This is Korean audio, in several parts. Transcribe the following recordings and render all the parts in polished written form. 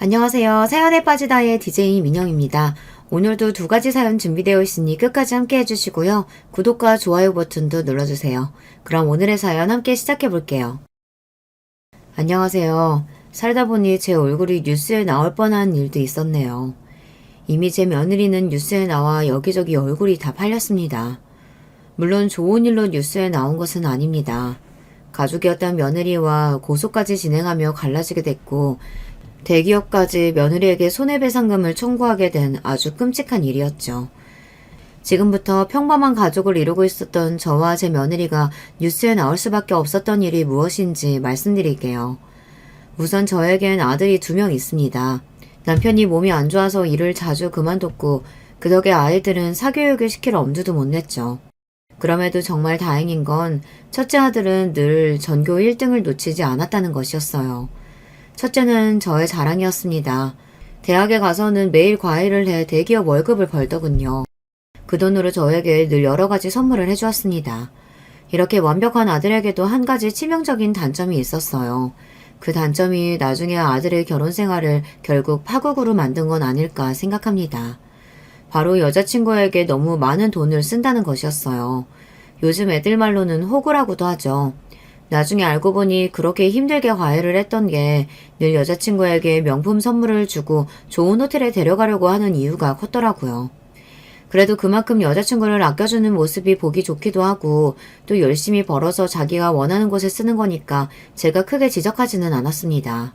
안녕하세요. 사연에 빠지다의 DJ 민영입니다. 오늘도 두 가지 사연 준비되어 있으니 끝까지 함께 해주시고요. 구독과 좋아요 버튼도 눌러주세요. 그럼 오늘의 사연 함께 시작해 볼게요. 안녕하세요. 살다 보니 제 얼굴이 뉴스에 나올 뻔한 일도 있었네요. 이미 제 며느리는 뉴스에 나와 여기저기 얼굴이 다 팔렸습니다. 물론 좋은 일로 뉴스에 나온 것은 아닙니다. 가족이었던 며느리와 고소까지 진행하며 갈라지게 됐고 대기업까지 며느리에게 손해배상금을 청구하게 된 아주 끔찍한 일이었죠. 지금부터 평범한 가족을 이루고 있었던 저와 제 며느리가 뉴스에 나올 수밖에 없었던 일이 무엇인지 말씀드릴게요. 우선 저에겐 아들이 2명 있습니다. 남편이 몸이 안 좋아서 일을 자주 그만뒀고 그 덕에 아이들은 사교육을 시킬 엄두도 못 냈죠. 그럼에도 정말 다행인 건 첫째 아들은 늘 전교 1등을 놓치지 않았다는 것이었어요. 첫째는 저의 자랑이었습니다. 대학에 가서는 매일 과외를 해 대기업 월급을 벌더군요. 그 돈으로 저에게 늘 여러 가지 선물을 해주었습니다. 이렇게 완벽한 아들에게도 한 가지 치명적인 단점이 있었어요. 그 단점이 나중에 아들의 결혼 생활을 결국 파국으로 만든 건 아닐까 생각합니다. 바로 여자친구에게 너무 많은 돈을 쓴다는 것이었어요. 요즘 애들 말로는 호구라고도 하죠. 나중에 알고 보니 그렇게 힘들게 과외를 했던 게 늘 여자친구에게 명품 선물을 주고 좋은 호텔에 데려가려고 하는 이유가 컸더라고요. 그래도 그만큼 여자친구를 아껴주는 모습이 보기 좋기도 하고 또 열심히 벌어서 자기가 원하는 곳에 쓰는 거니까 제가 크게 지적하지는 않았습니다.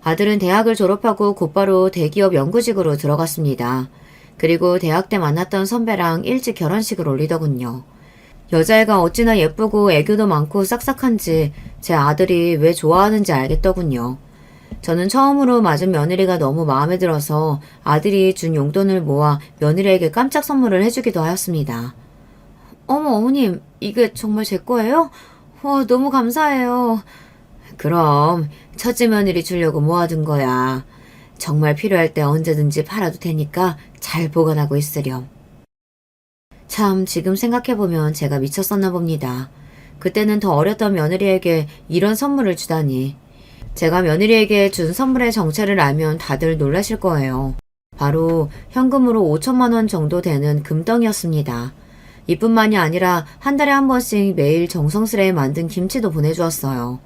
아들은 대학을 졸업하고 곧바로 대기업 연구직으로 들어갔습니다. 그리고 대학 때 만났던 선배랑 일찍 결혼식을 올리더군요. 여자애가 어찌나 예쁘고 애교도 많고 싹싹한지 제 아들이 왜 좋아하는지 알겠더군요. 저는 처음으로 맞은 며느리가 너무 마음에 들어서 아들이 준 용돈을 모아 며느리에게 깜짝 선물을 해주기도 하였습니다. 어머 어머님, 이게 정말 제 거예요? 와, 너무 감사해요. 그럼 첫째 며느리 주려고 모아둔 거야. 정말 필요할 때 언제든지 팔아도 되니까 잘 보관하고 있으렴. 참 지금 생각해보면 제가 미쳤었나 봅니다. 그때는 더 어렸던 며느리에게 이런 선물을 주다니. 제가 며느리에게 준 선물의 정체를 알면 다들 놀라실 거예요. 바로 현금으로 5천만 원 정도 되는 금덩이였습니다. 이뿐만이 아니라 한 달에 한 번씩 매일 정성스레 만든 김치도 보내주었어요.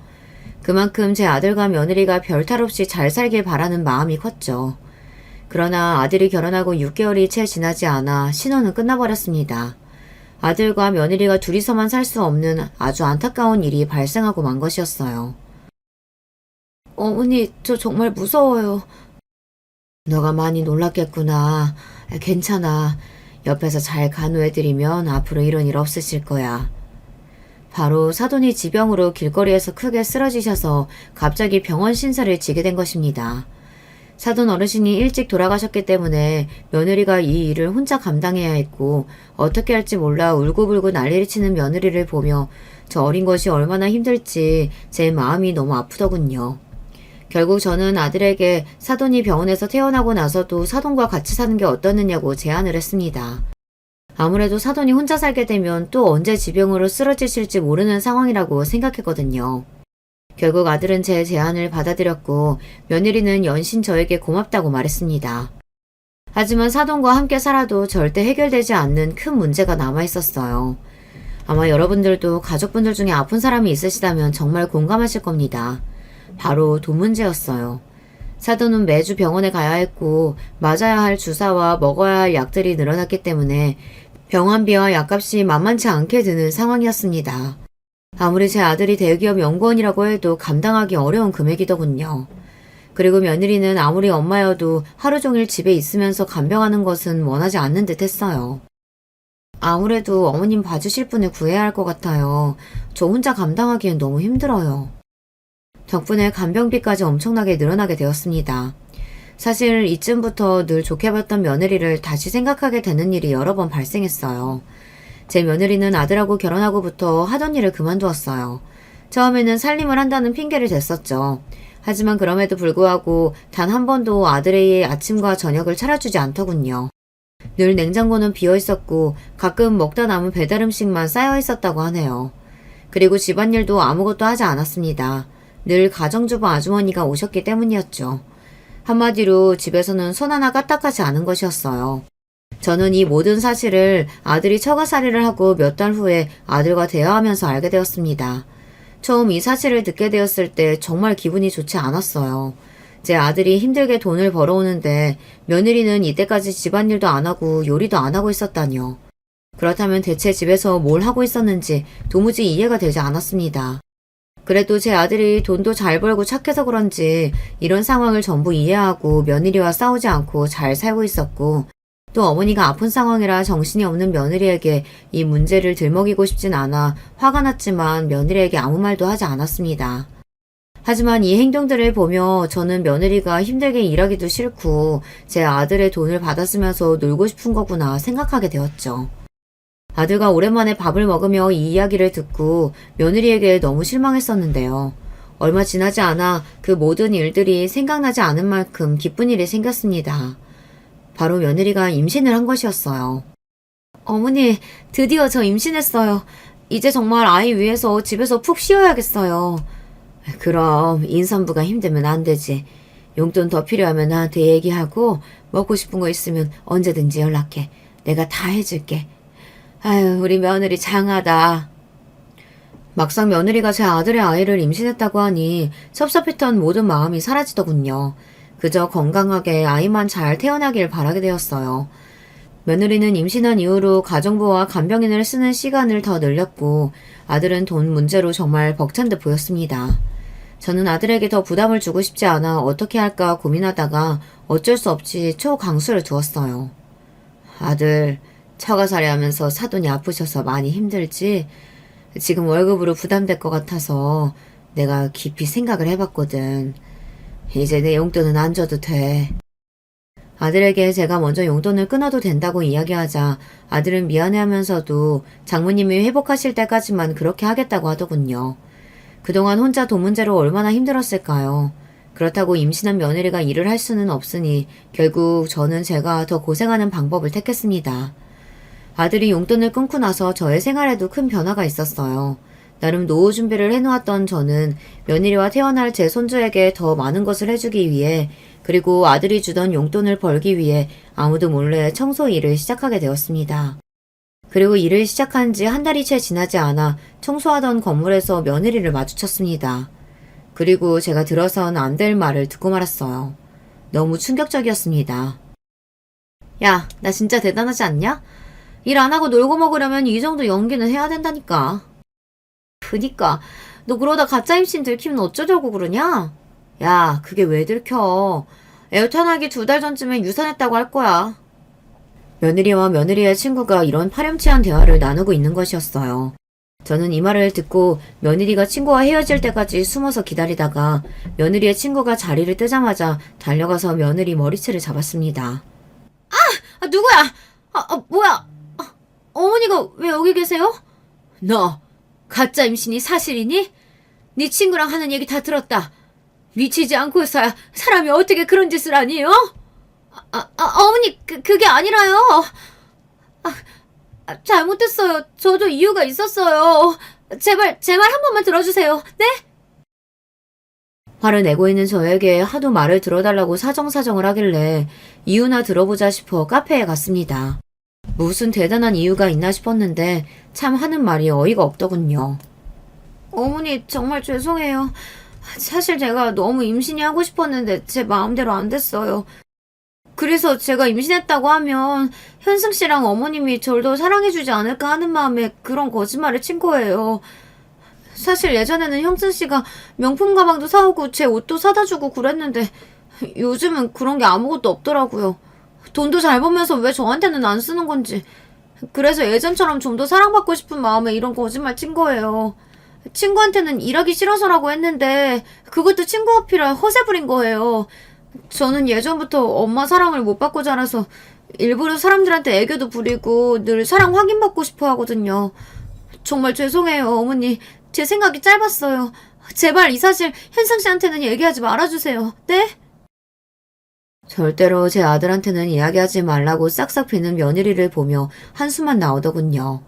그만큼 제 아들과 며느리가 별탈 없이 잘 살길 바라는 마음이 컸죠. 그러나 아들이 결혼하고 6개월이 채 지나지 않아 신혼은 끝나버렸습니다. 아들과 며느리가 둘이서만 살 수 없는 아주 안타까운 일이 발생하고 만 것이었어요. 어머니, 저 정말 무서워요. 너가 많이 놀랐겠구나. 괜찮아. 옆에서 잘 간호해드리면 앞으로 이런 일 없으실 거야. 바로 사돈이 지병으로 길거리에서 크게 쓰러지셔서 갑자기 병원 신세를 지게 된 것입니다. 사돈 어르신이 일찍 돌아가셨기 때문에 며느리가 이 일을 혼자 감당해야 했고 어떻게 할지 몰라 울고불고 난리를 치는 며느리를 보며 저 어린 것이 얼마나 힘들지 제 마음이 너무 아프더군요. 결국 저는 아들에게 사돈이 병원에서 퇴원하고 나서도 사돈과 같이 사는 게 어떻느냐고 제안을 했습니다. 아무래도 사돈이 혼자 살게 되면 또 언제 지병으로 쓰러지실지 모르는 상황이라고 생각했거든요. 결국 아들은 제 제안을 받아들였고 며느리는 연신 저에게 고맙다고 말했습니다. 하지만 사돈과 함께 살아도 절대 해결되지 않는 큰 문제가 남아있었어요. 아마 여러분들도 가족분들 중에 아픈 사람이 있으시다면 정말 공감하실 겁니다. 바로 돈 문제였어요. 사돈은 매주 병원에 가야 했고 맞아야 할 주사와 먹어야 할 약들이 늘어났기 때문에 병원비와 약값이 만만치 않게 드는 상황이었습니다. 아무리 제 아들이 대기업 연구원이라고 해도 감당하기 어려운 금액이더군요. 그리고 며느리는 아무리 엄마여도 하루 종일 집에 있으면서 간병하는 것은 원하지 않는 듯 했어요. 아무래도 어머님 봐주실 분을 구해야 할 것 같아요. 저 혼자 감당하기엔 너무 힘들어요. 덕분에 간병비까지 엄청나게 늘어나게 되었습니다. 사실 이쯤부터 늘 좋게 봤던 며느리를 다시 생각하게 되는 일이 여러 번 발생했어요. 제 며느리는 아들하고 결혼하고부터 하던 일을 그만두었어요. 처음에는 살림을 한다는 핑계를 댔었죠. 하지만 그럼에도 불구하고 단 한 번도 아들의 아침과 저녁을 차려주지 않더군요. 늘 냉장고는 비어 있었고 가끔 먹다 남은 배달 음식만 쌓여 있었다고 하네요. 그리고 집안일도 아무것도 하지 않았습니다. 늘 가정주부 아주머니가 오셨기 때문이었죠. 한마디로 집에서는 손 하나 까딱하지 않은 것이었어요. 저는 이 모든 사실을 아들이 처가살이를 하고 몇 달 후에 아들과 대화하면서 알게 되었습니다. 처음 이 사실을 듣게 되었을 때 정말 기분이 좋지 않았어요. 제 아들이 힘들게 돈을 벌어오는데 며느리는 이때까지 집안일도 안 하고 요리도 안 하고 있었다니요. 그렇다면 대체 집에서 뭘 하고 있었는지 도무지 이해가 되지 않았습니다. 그래도 제 아들이 돈도 잘 벌고 착해서 그런지 이런 상황을 전부 이해하고 며느리와 싸우지 않고 잘 살고 있었고, 또 어머니가 아픈 상황이라 정신이 없는 며느리에게 이 문제를 들먹이고 싶진 않아 화가 났지만 며느리에게 아무 말도 하지 않았습니다. 하지만 이 행동들을 보며 저는 며느리가 힘들게 일하기도 싫고 제 아들의 돈을 받았으면서 놀고 싶은 거구나 생각하게 되었죠. 아들과 오랜만에 밥을 먹으며 이 이야기를 듣고 며느리에게 너무 실망했었는데요. 얼마 지나지 않아 그 모든 일들이 생각나지 않은 만큼 기쁜 일이 생겼습니다. 바로 며느리가 임신을 한 것이었어요. 어머니, 드디어 저 임신했어요. 이제 정말 아이 위해서 집에서 푹 쉬어야겠어요. 그럼 임산부가 힘들면 안 되지. 용돈 더 필요하면 나한테 얘기하고 먹고 싶은 거 있으면 언제든지 연락해. 내가 다 해줄게. 아유, 우리 며느리 장하다. 막상 며느리가 제 아들의 아이를 임신했다고 하니 섭섭했던 모든 마음이 사라지더군요. 그저 건강하게 아이만 잘 태어나길 바라게 되었어요. 며느리는 임신한 이후로 가정부와 간병인을 쓰는 시간을 더 늘렸고 아들은 돈 문제로 정말 벅찬 듯 보였습니다. 저는 아들에게 더 부담을 주고 싶지 않아 어떻게 할까 고민하다가 어쩔 수 없이 초강수를 두었어요. 아들, 처가살이 하면서 사돈이 아프셔서 많이 힘들지? 지금 월급으로 부담될 것 같아서 내가 깊이 생각을 해봤거든. 이제 내 용돈은 안 줘도 돼. 아들에게 제가 먼저 용돈을 끊어도 된다고 이야기하자 아들은 미안해하면서도 장모님이 회복하실 때까지만 그렇게 하겠다고 하더군요. 그동안 혼자 돈 문제로 얼마나 힘들었을까요? 그렇다고 임신한 며느리가 일을 할 수는 없으니 결국 저는 제가 더 고생하는 방법을 택했습니다. 아들이 용돈을 끊고 나서 저의 생활에도 큰 변화가 있었어요. 나름 노후 준비를 해놓았던 저는 며느리와 태어날 제 손주에게 더 많은 것을 해주기 위해, 그리고 아들이 주던 용돈을 벌기 위해 아무도 몰래 청소 일을 시작하게 되었습니다. 그리고 일을 시작한 지 한 달이 채 지나지 않아 청소하던 건물에서 며느리를 마주쳤습니다. 그리고 제가 들어선 안 될 말을 듣고 말았어요. 너무 충격적이었습니다. 야, 나 진짜 대단하지 않냐? 일 안 하고 놀고 먹으려면 이 정도 연기는 해야 된다니까. 그니까 너 그러다 가짜 임신 들키면 어쩌려고 그러냐? 야, 그게 왜 들켜? 애 태어나기 2달 전쯤에 유산했다고 할 거야. 며느리와 며느리의 친구가 이런 파렴치한 대화를 나누고 있는 것이었어요. 저는 이 말을 듣고 며느리가 친구와 헤어질 때까지 숨어서 기다리다가 며느리의 친구가 자리를 뜨자마자 달려가서 며느리 머리채를 잡았습니다. 누구야? 뭐야? 어머니가 왜 여기 계세요? 너 가짜 임신이 사실이니? 네 친구랑 하는 얘기 다 들었다. 미치지 않고서야 사람이 어떻게 그런 짓을 하니, 어? 어머니, 그게 아니라요. 잘못했어요. 저도 이유가 있었어요. 제발, 제 말 한 번만 들어주세요. 네? 화를 내고 있는 저에게 하도 말을 들어달라고 사정사정을 하길래 이유나 들어보자 싶어 카페에 갔습니다. 무슨 대단한 이유가 있나 싶었는데 참 하는 말이 어이가 없더군요. 어머니, 정말 죄송해요. 사실 제가 너무 임신이 하고 싶었는데 제 마음대로 안 됐어요. 그래서 제가 임신했다고 하면 현승 씨랑 어머님이 저를 더 사랑해주지 않을까 하는 마음에 그런 거짓말을 친 거예요. 사실 예전에는 형승 씨가 명품 가방도 사오고 제 옷도 사다 주고 그랬는데 요즘은 그런 게 아무것도 없더라고요. 돈도 잘 벌면서 왜 저한테는 안 쓰는 건지. 그래서 예전처럼 좀 더 사랑받고 싶은 마음에 이런 거짓말 친 거예요. 친구한테는 일하기 싫어서라고 했는데 그것도 친구 어필에 허세 부린 거예요. 저는 예전부터 엄마 사랑을 못 받고 자라서 일부러 사람들한테 애교도 부리고 늘 사랑 확인받고 싶어 하거든요. 정말 죄송해요, 어머니. 제 생각이 짧았어요. 제발 이 사실 현상 씨한테는 얘기하지 말아주세요. 네? 절대로 제 아들한테는 이야기하지 말라고 싹싹 비는 며느리를 보며 한숨만 나오더군요.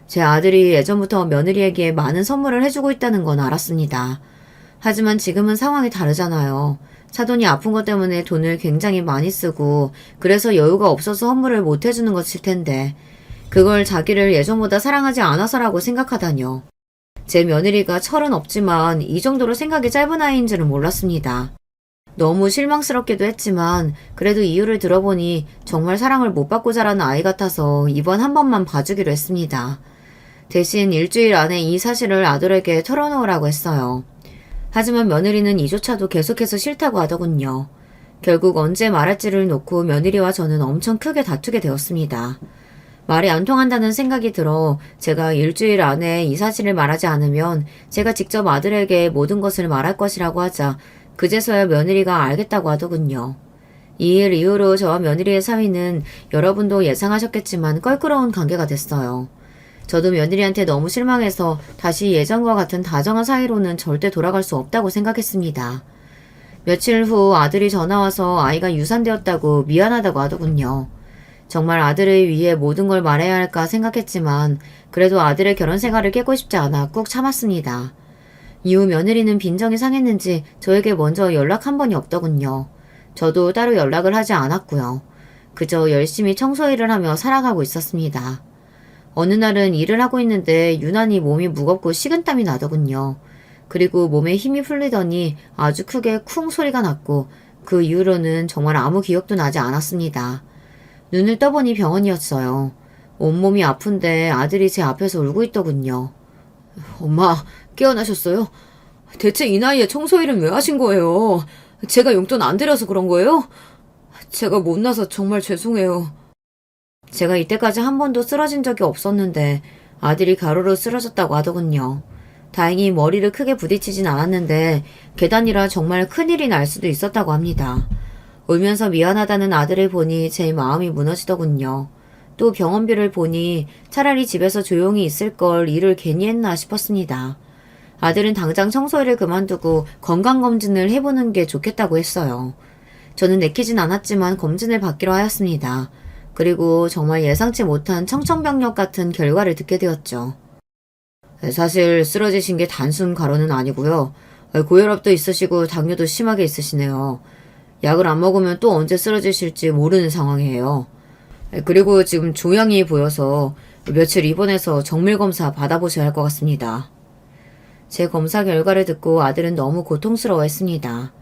제 아들이 예전부터 며느리에게 많은 선물을 해주고 있다는 건 알았습니다. 하지만 지금은 상황이 다르잖아요. 사돈이 아픈 것 때문에 돈을 굉장히 많이 쓰고 그래서 여유가 없어서 선물을 못 해주는 것일 텐데 그걸 자기를 예전보다 사랑하지 않아서라고 생각하다뇨. 제 며느리가 철은 없지만 이 정도로 생각이 짧은 아이인 줄은 몰랐습니다. 너무 실망스럽기도 했지만 그래도 이유를 들어보니 정말 사랑을 못 받고 자라는 아이 같아서 이번 한 번만 봐주기로 했습니다. 대신 일주일 안에 이 사실을 아들에게 털어놓으라고 했어요. 하지만 며느리는 이조차도 계속해서 싫다고 하더군요. 결국 언제 말할지를 놓고 며느리와 저는 엄청 크게 다투게 되었습니다. 말이 안 통한다는 생각이 들어 제가 일주일 안에 이 사실을 말하지 않으면 제가 직접 아들에게 모든 것을 말할 것이라고 하자 그제서야 며느리가 알겠다고 하더군요. 이 일 이후로 저와 며느리의 사이는 여러분도 예상하셨겠지만 껄끄러운 관계가 됐어요. 저도 며느리한테 너무 실망해서 다시 예전과 같은 다정한 사이로는 절대 돌아갈 수 없다고 생각했습니다. 며칠 후 아들이 전화와서 아이가 유산되었다고 미안하다고 하더군요. 정말 아들을 위해 모든 걸 말해야 할까 생각했지만 그래도 아들의 결혼 생활을 깨고 싶지 않아 꾹 참았습니다. 이후 며느리는 빈정이 상했는지 저에게 먼저 연락 한 번이 없더군요. 저도 따로 연락을 하지 않았고요. 그저 열심히 청소 일을 하며 살아가고 있었습니다. 어느 날은 일을 하고 있는데 유난히 몸이 무겁고 식은땀이 나더군요. 그리고 몸에 힘이 풀리더니 아주 크게 쿵 소리가 났고 그 이후로는 정말 아무 기억도 나지 않았습니다. 눈을 떠보니 병원이었어요. 온몸이 아픈데 아들이 제 앞에서 울고 있더군요. 엄마, 깨어나셨어요? 대체 이 나이에 청소일은 왜 하신 거예요? 제가 용돈 안 드려서 그런 거예요? 제가 못나서 정말 죄송해요. 제가 이때까지 한 번도 쓰러진 적이 없었는데 아들이 가로로 쓰러졌다고 하더군요. 다행히 머리를 크게 부딪히진 않았는데 계단이라 정말 큰일이 날 수도 있었다고 합니다. 울면서 미안하다는 아들을 보니 제 마음이 무너지더군요. 또 병원비를 보니 차라리 집에서 조용히 있을 걸 일을 괜히 했나 싶었습니다. 아들은 당장 청소일을 그만두고 건강검진을 해보는 게 좋겠다고 했어요. 저는 내키진 않았지만 검진을 받기로 하였습니다. 그리고 정말 예상치 못한 청천벽력 같은 결과를 듣게 되었죠. 사실 쓰러지신 게 단순 가로는 아니고요. 고혈압도 있으시고 당뇨도 심하게 있으시네요. 약을 안 먹으면 또 언제 쓰러지실지 모르는 상황이에요. 그리고 지금 종양이 보여서 며칠 입원해서 정밀검사 받아보셔야 할 것 같습니다. 제 검사 결과를 듣고 아들은 너무 고통스러워했습니다.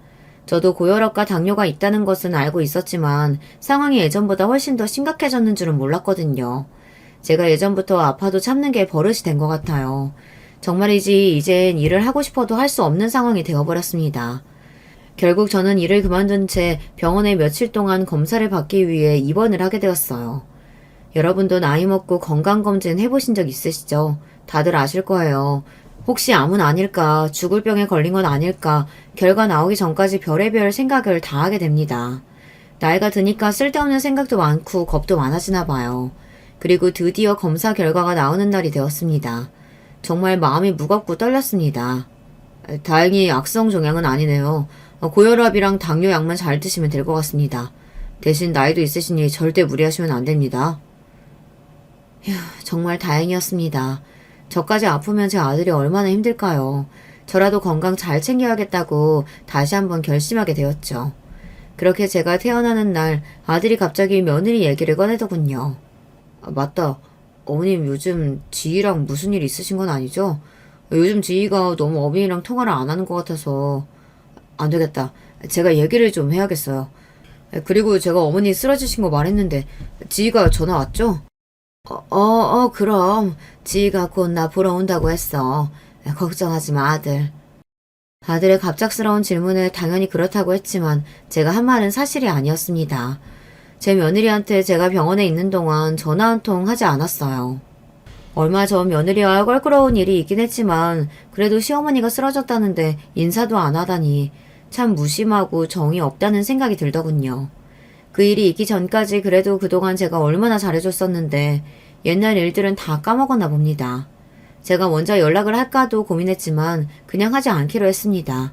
저도 고혈압과 당뇨가 있다는 것은 알고 있었지만 상황이 예전보다 훨씬 더 심각해졌는 줄은 몰랐거든요. 제가 예전부터 아파도 참는 게 버릇이 된 것 같아요. 정말이지 이젠 일을 하고 싶어도 할 수 없는 상황이 되어버렸습니다. 결국 저는 일을 그만둔 채 병원에 며칠 동안 검사를 받기 위해 입원을 하게 되었어요. 여러분도 나이 먹고 건강검진 해보신 적 있으시죠? 다들 아실 거예요. 혹시 암은 아닐까, 죽을 병에 걸린 건 아닐까, 결과 나오기 전까지 별의별 생각을 다 하게 됩니다. 나이가 드니까 쓸데없는 생각도 많고 겁도 많아지나 봐요. 그리고 드디어 검사 결과가 나오는 날이 되었습니다. 정말 마음이 무겁고 떨렸습니다. 다행히 악성 종양은 아니네요. 고혈압이랑 당뇨 약만 잘 드시면 될 것 같습니다. 대신 나이도 있으시니 절대 무리하시면 안 됩니다. 휴, 정말 다행이었습니다. 저까지 아프면 제 아들이 얼마나 힘들까요? 저라도 건강 잘 챙겨야겠다고 다시 한번 결심하게 되었죠. 그렇게 제가 태어나는 날 아들이 갑자기 며느리 얘기를 꺼내더군요. 맞다. 어머님 요즘 지희랑 무슨 일 있으신 건 아니죠? 요즘 지희가 너무 어머니랑 통화를 안 하는 것 같아서 안 되겠다. 제가 얘기를 좀 해야겠어요. 그리고 제가 어머니 쓰러지신 거 말했는데 지희가 전화 왔죠? 그럼 지희가 곧 나 보러 온다고 했어. 걱정하지 마, 아들. 아들의 갑작스러운 질문에 당연히 그렇다고 했지만 제가 한 말은 사실이 아니었습니다. 제 며느리한테 제가 병원에 있는 동안 전화 한 통 하지 않았어요. 얼마 전 며느리와 껄끄러운 일이 있긴 했지만 그래도 시어머니가 쓰러졌다는데 인사도 안 하다니 참 무심하고 정이 없다는 생각이 들더군요. 그 일이 있기 전까지 그래도 그동안 제가 얼마나 잘해줬었는데 옛날 일들은 다 까먹었나 봅니다. 제가 먼저 연락을 할까도 고민했지만 그냥 하지 않기로 했습니다.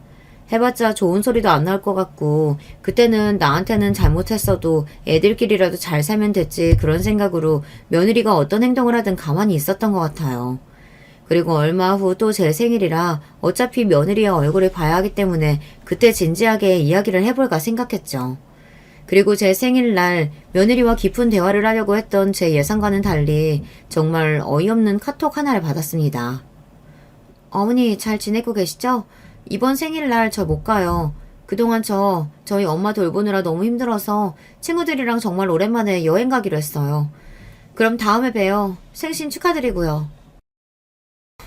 해봤자 좋은 소리도 안 나올 것 같고 그때는 나한테는 잘못했어도 애들끼리라도 잘 살면 됐지 그런 생각으로 며느리가 어떤 행동을 하든 가만히 있었던 것 같아요. 그리고 얼마 후 또 제 생일이라 어차피 며느리의 얼굴을 봐야 하기 때문에 그때 진지하게 이야기를 해볼까 생각했죠. 그리고 제 생일날 며느리와 깊은 대화를 하려고 했던 제 예상과는 달리 정말 어이없는 카톡 하나를 받았습니다. 어머니 잘 지내고 계시죠? 이번 생일날 저 못 가요. 그동안 저희 엄마 돌보느라 너무 힘들어서 친구들이랑 정말 오랜만에 여행 가기로 했어요. 그럼 다음에 봬요. 생신 축하드리고요.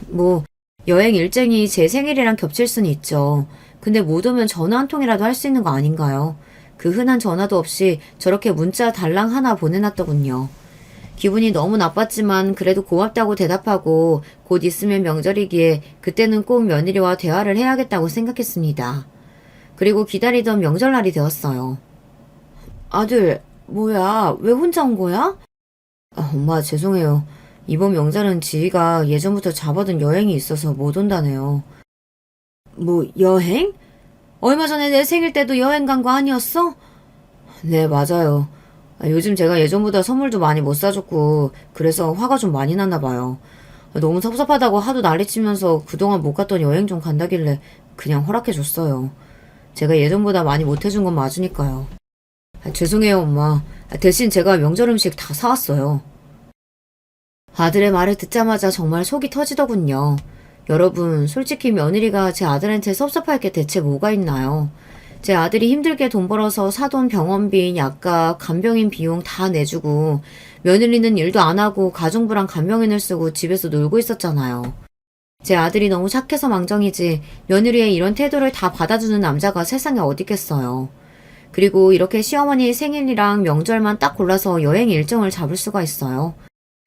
뭐, 여행 일정이 제 생일이랑 겹칠 수는 있죠. 근데 못 오면 전화 한 통이라도 할 수 있는 거 아닌가요? 그 흔한 전화도 없이 저렇게 문자 달랑 하나 보내놨더군요. 기분이 너무 나빴지만 그래도 고맙다고 대답하고 곧 있으면 명절이기에 그때는 꼭 며느리와 대화를 해야겠다고 생각했습니다. 그리고 기다리던 명절날이 되었어요. 아들, 뭐야? 왜 혼자 온 거야? 엄마, 죄송해요. 이번 명절은 지희가 예전부터 잡아둔 여행이 있어서 못 온다네요. 뭐, 여행? 얼마 전에 내 생일 때도 여행 간 거 아니었어? 네, 맞아요. 요즘 제가 예전보다 선물도 많이 못 사줬고, 그래서 화가 좀 많이 났나 봐요. 너무 섭섭하다고 하도 난리치면서 그동안 못 갔던 여행 좀 간다길래 그냥 허락해줬어요. 제가 예전보다 많이 못 해준 건 맞으니까요. 죄송해요, 엄마. 대신 제가 명절 음식 다 사왔어요. 아들의 말을 듣자마자 정말 속이 터지더군요. 여러분, 솔직히 며느리가 제 아들한테 섭섭할 게 대체 뭐가 있나요? 제 아들이 힘들게 돈 벌어서 사돈 병원비, 약값, 간병인 비용 다 내주고 며느리는 일도 안 하고 가정부랑 간병인을 쓰고 집에서 놀고 있었잖아요. 제 아들이 너무 착해서 망정이지 며느리의 이런 태도를 다 받아주는 남자가 세상에 어딨겠어요. 그리고 이렇게 시어머니 생일이랑 명절만 딱 골라서 여행 일정을 잡을 수가 있어요.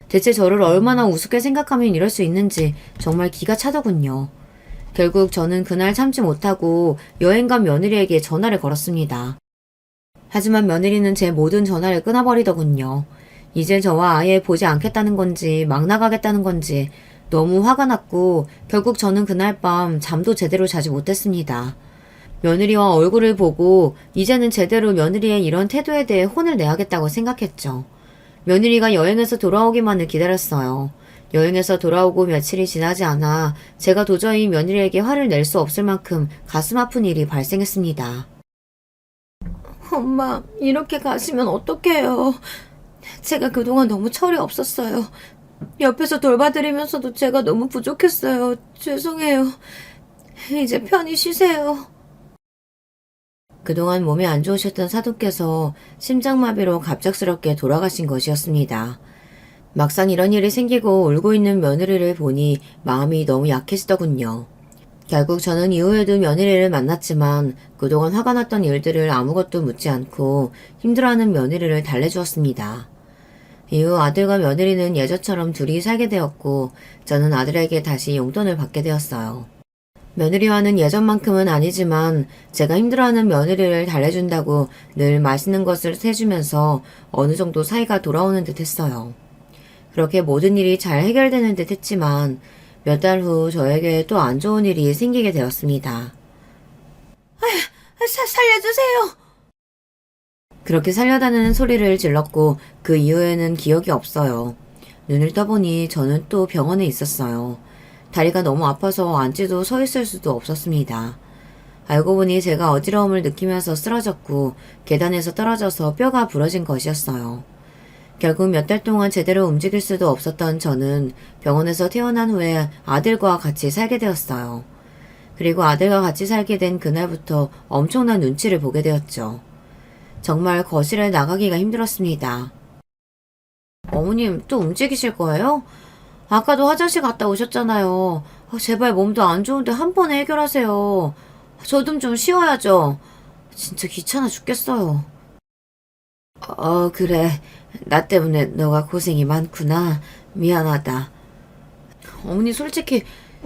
대체 저를 얼마나 우습게 생각하면 이럴 수 있는지 정말 기가 차더군요. 결국 저는 그날 참지 못하고 여행 간 며느리에게 전화를 걸었습니다. 하지만 며느리는 제 모든 전화를 끊어버리더군요. 이제 저와 아예 보지 않겠다는 건지 막 나가겠다는 건지 너무 화가 났고 결국 저는 그날 밤 잠도 제대로 자지 못했습니다. 며느리와 얼굴을 보고 이제는 제대로 며느리의 이런 태도에 대해 혼을 내야겠다고 생각했죠. 며느리가 여행에서 돌아오기만을 기다렸어요. 여행에서 돌아오고 며칠이 지나지 않아 제가 도저히 며느리에게 화를 낼 수 없을 만큼 가슴 아픈 일이 발생했습니다. 엄마, 이렇게 가시면 어떡해요. 제가 그동안 너무 철이 없었어요. 옆에서 돌봐드리면서도 제가 너무 부족했어요. 죄송해요. 이제 편히 쉬세요. 그동안 몸이 안 좋으셨던 사돈께서 심장마비로 갑작스럽게 돌아가신 것이었습니다. 막상 이런 일이 생기고 울고 있는 며느리를 보니 마음이 너무 약해지더군요. 결국 저는 이후에도 며느리를 만났지만 그동안 화가 났던 일들을 아무것도 묻지 않고 힘들어하는 며느리를 달래주었습니다. 이후 아들과 며느리는 예전처럼 둘이 살게 되었고 저는 아들에게 다시 용돈을 받게 되었어요. 며느리와는 예전만큼은 아니지만 제가 힘들어하는 며느리를 달래준다고 늘 맛있는 것을 해주면서 어느 정도 사이가 돌아오는 듯 했어요. 그렇게 모든 일이 잘 해결되는 듯 했지만 몇 달 후 저에게 또 안 좋은 일이 생기게 되었습니다. 살려주세요! 그렇게 살려다는 소리를 질렀고 그 이후에는 기억이 없어요. 눈을 떠보니 저는 또 병원에 있었어요. 다리가 너무 아파서 앉지도 서 있을 수도 없었습니다. 알고 보니 제가 어지러움을 느끼면서 쓰러졌고 계단에서 떨어져서 뼈가 부러진 것이었어요. 결국 몇 달 동안 제대로 움직일 수도 없었던 저는 병원에서 퇴원한 후에 아들과 같이 살게 되었어요. 그리고 아들과 같이 살게 된 그날부터 엄청난 눈치를 보게 되었죠. 정말 거실에 나가기가 힘들었습니다. 어머님 또 움직이실 거예요? 아까도 화장실 갔다 오셨잖아요. 제발 몸도 안 좋은데 한 번에 해결하세요. 저 좀 쉬어야죠. 진짜 귀찮아 죽겠어요. 그래. 나 때문에 너가 고생이 많구나. 미안하다. 어머니 솔직히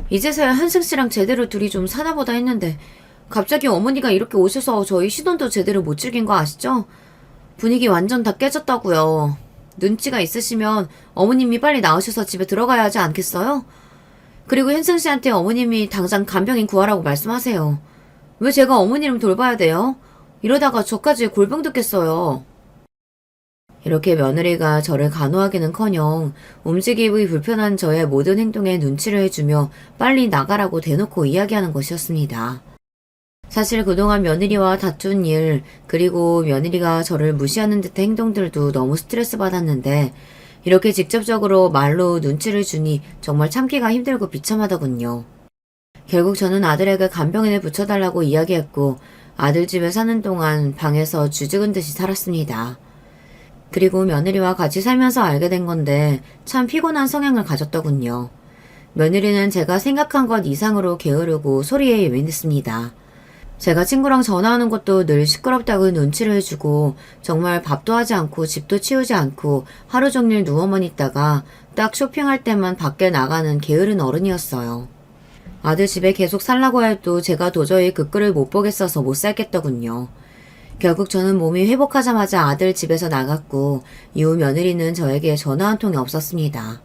이제서야 한승 씨랑 제대로 둘이 좀 사나보다 했는데 갑자기 어머니가 이렇게 오셔서 저희 시돈도 제대로 못 즐긴 거 아시죠? 분위기 완전 다 깨졌다고요. 눈치가 있으시면 어머님이 빨리 나으셔서 집에 들어가야 하지 않겠어요? 그리고 현승 씨한테 어머님이 당장 간병인 구하라고 말씀하세요. 왜 제가 어머니를 돌봐야 돼요? 이러다가 저까지 골병 듣겠어요. 이렇게 며느리가 저를 간호하기는커녕 움직이기 불편한 저의 모든 행동에 눈치를 해주며 빨리 나가라고 대놓고 이야기하는 것이었습니다. 사실 그동안 며느리와 다툰 일, 그리고 며느리가 저를 무시하는 듯한 행동들도 너무 스트레스 받았는데 이렇게 직접적으로 말로 눈치를 주니 정말 참기가 힘들고 비참하더군요. 결국 저는 아들에게 간병인을 붙여달라고 이야기했고 아들 집에 사는 동안 방에서 쥐죽은 듯이 살았습니다. 그리고 며느리와 같이 살면서 알게 된 건데 참 피곤한 성향을 가졌더군요. 며느리는 제가 생각한 것 이상으로 게으르고 소리에 예민했습니다. 제가 친구랑 전화하는 것도 늘 시끄럽다고 눈치를 해주고 정말 밥도 하지 않고 집도 치우지 않고 하루 종일 누워만 있다가 딱 쇼핑할 때만 밖에 나가는 게으른 어른이었어요. 아들 집에 계속 살라고 해도 제가 도저히 그 꼴을 못 보겠어서 못 살겠더군요. 결국 저는 몸이 회복하자마자 아들 집에서 나갔고 이후 며느리는 저에게 전화 한 통이 없었습니다.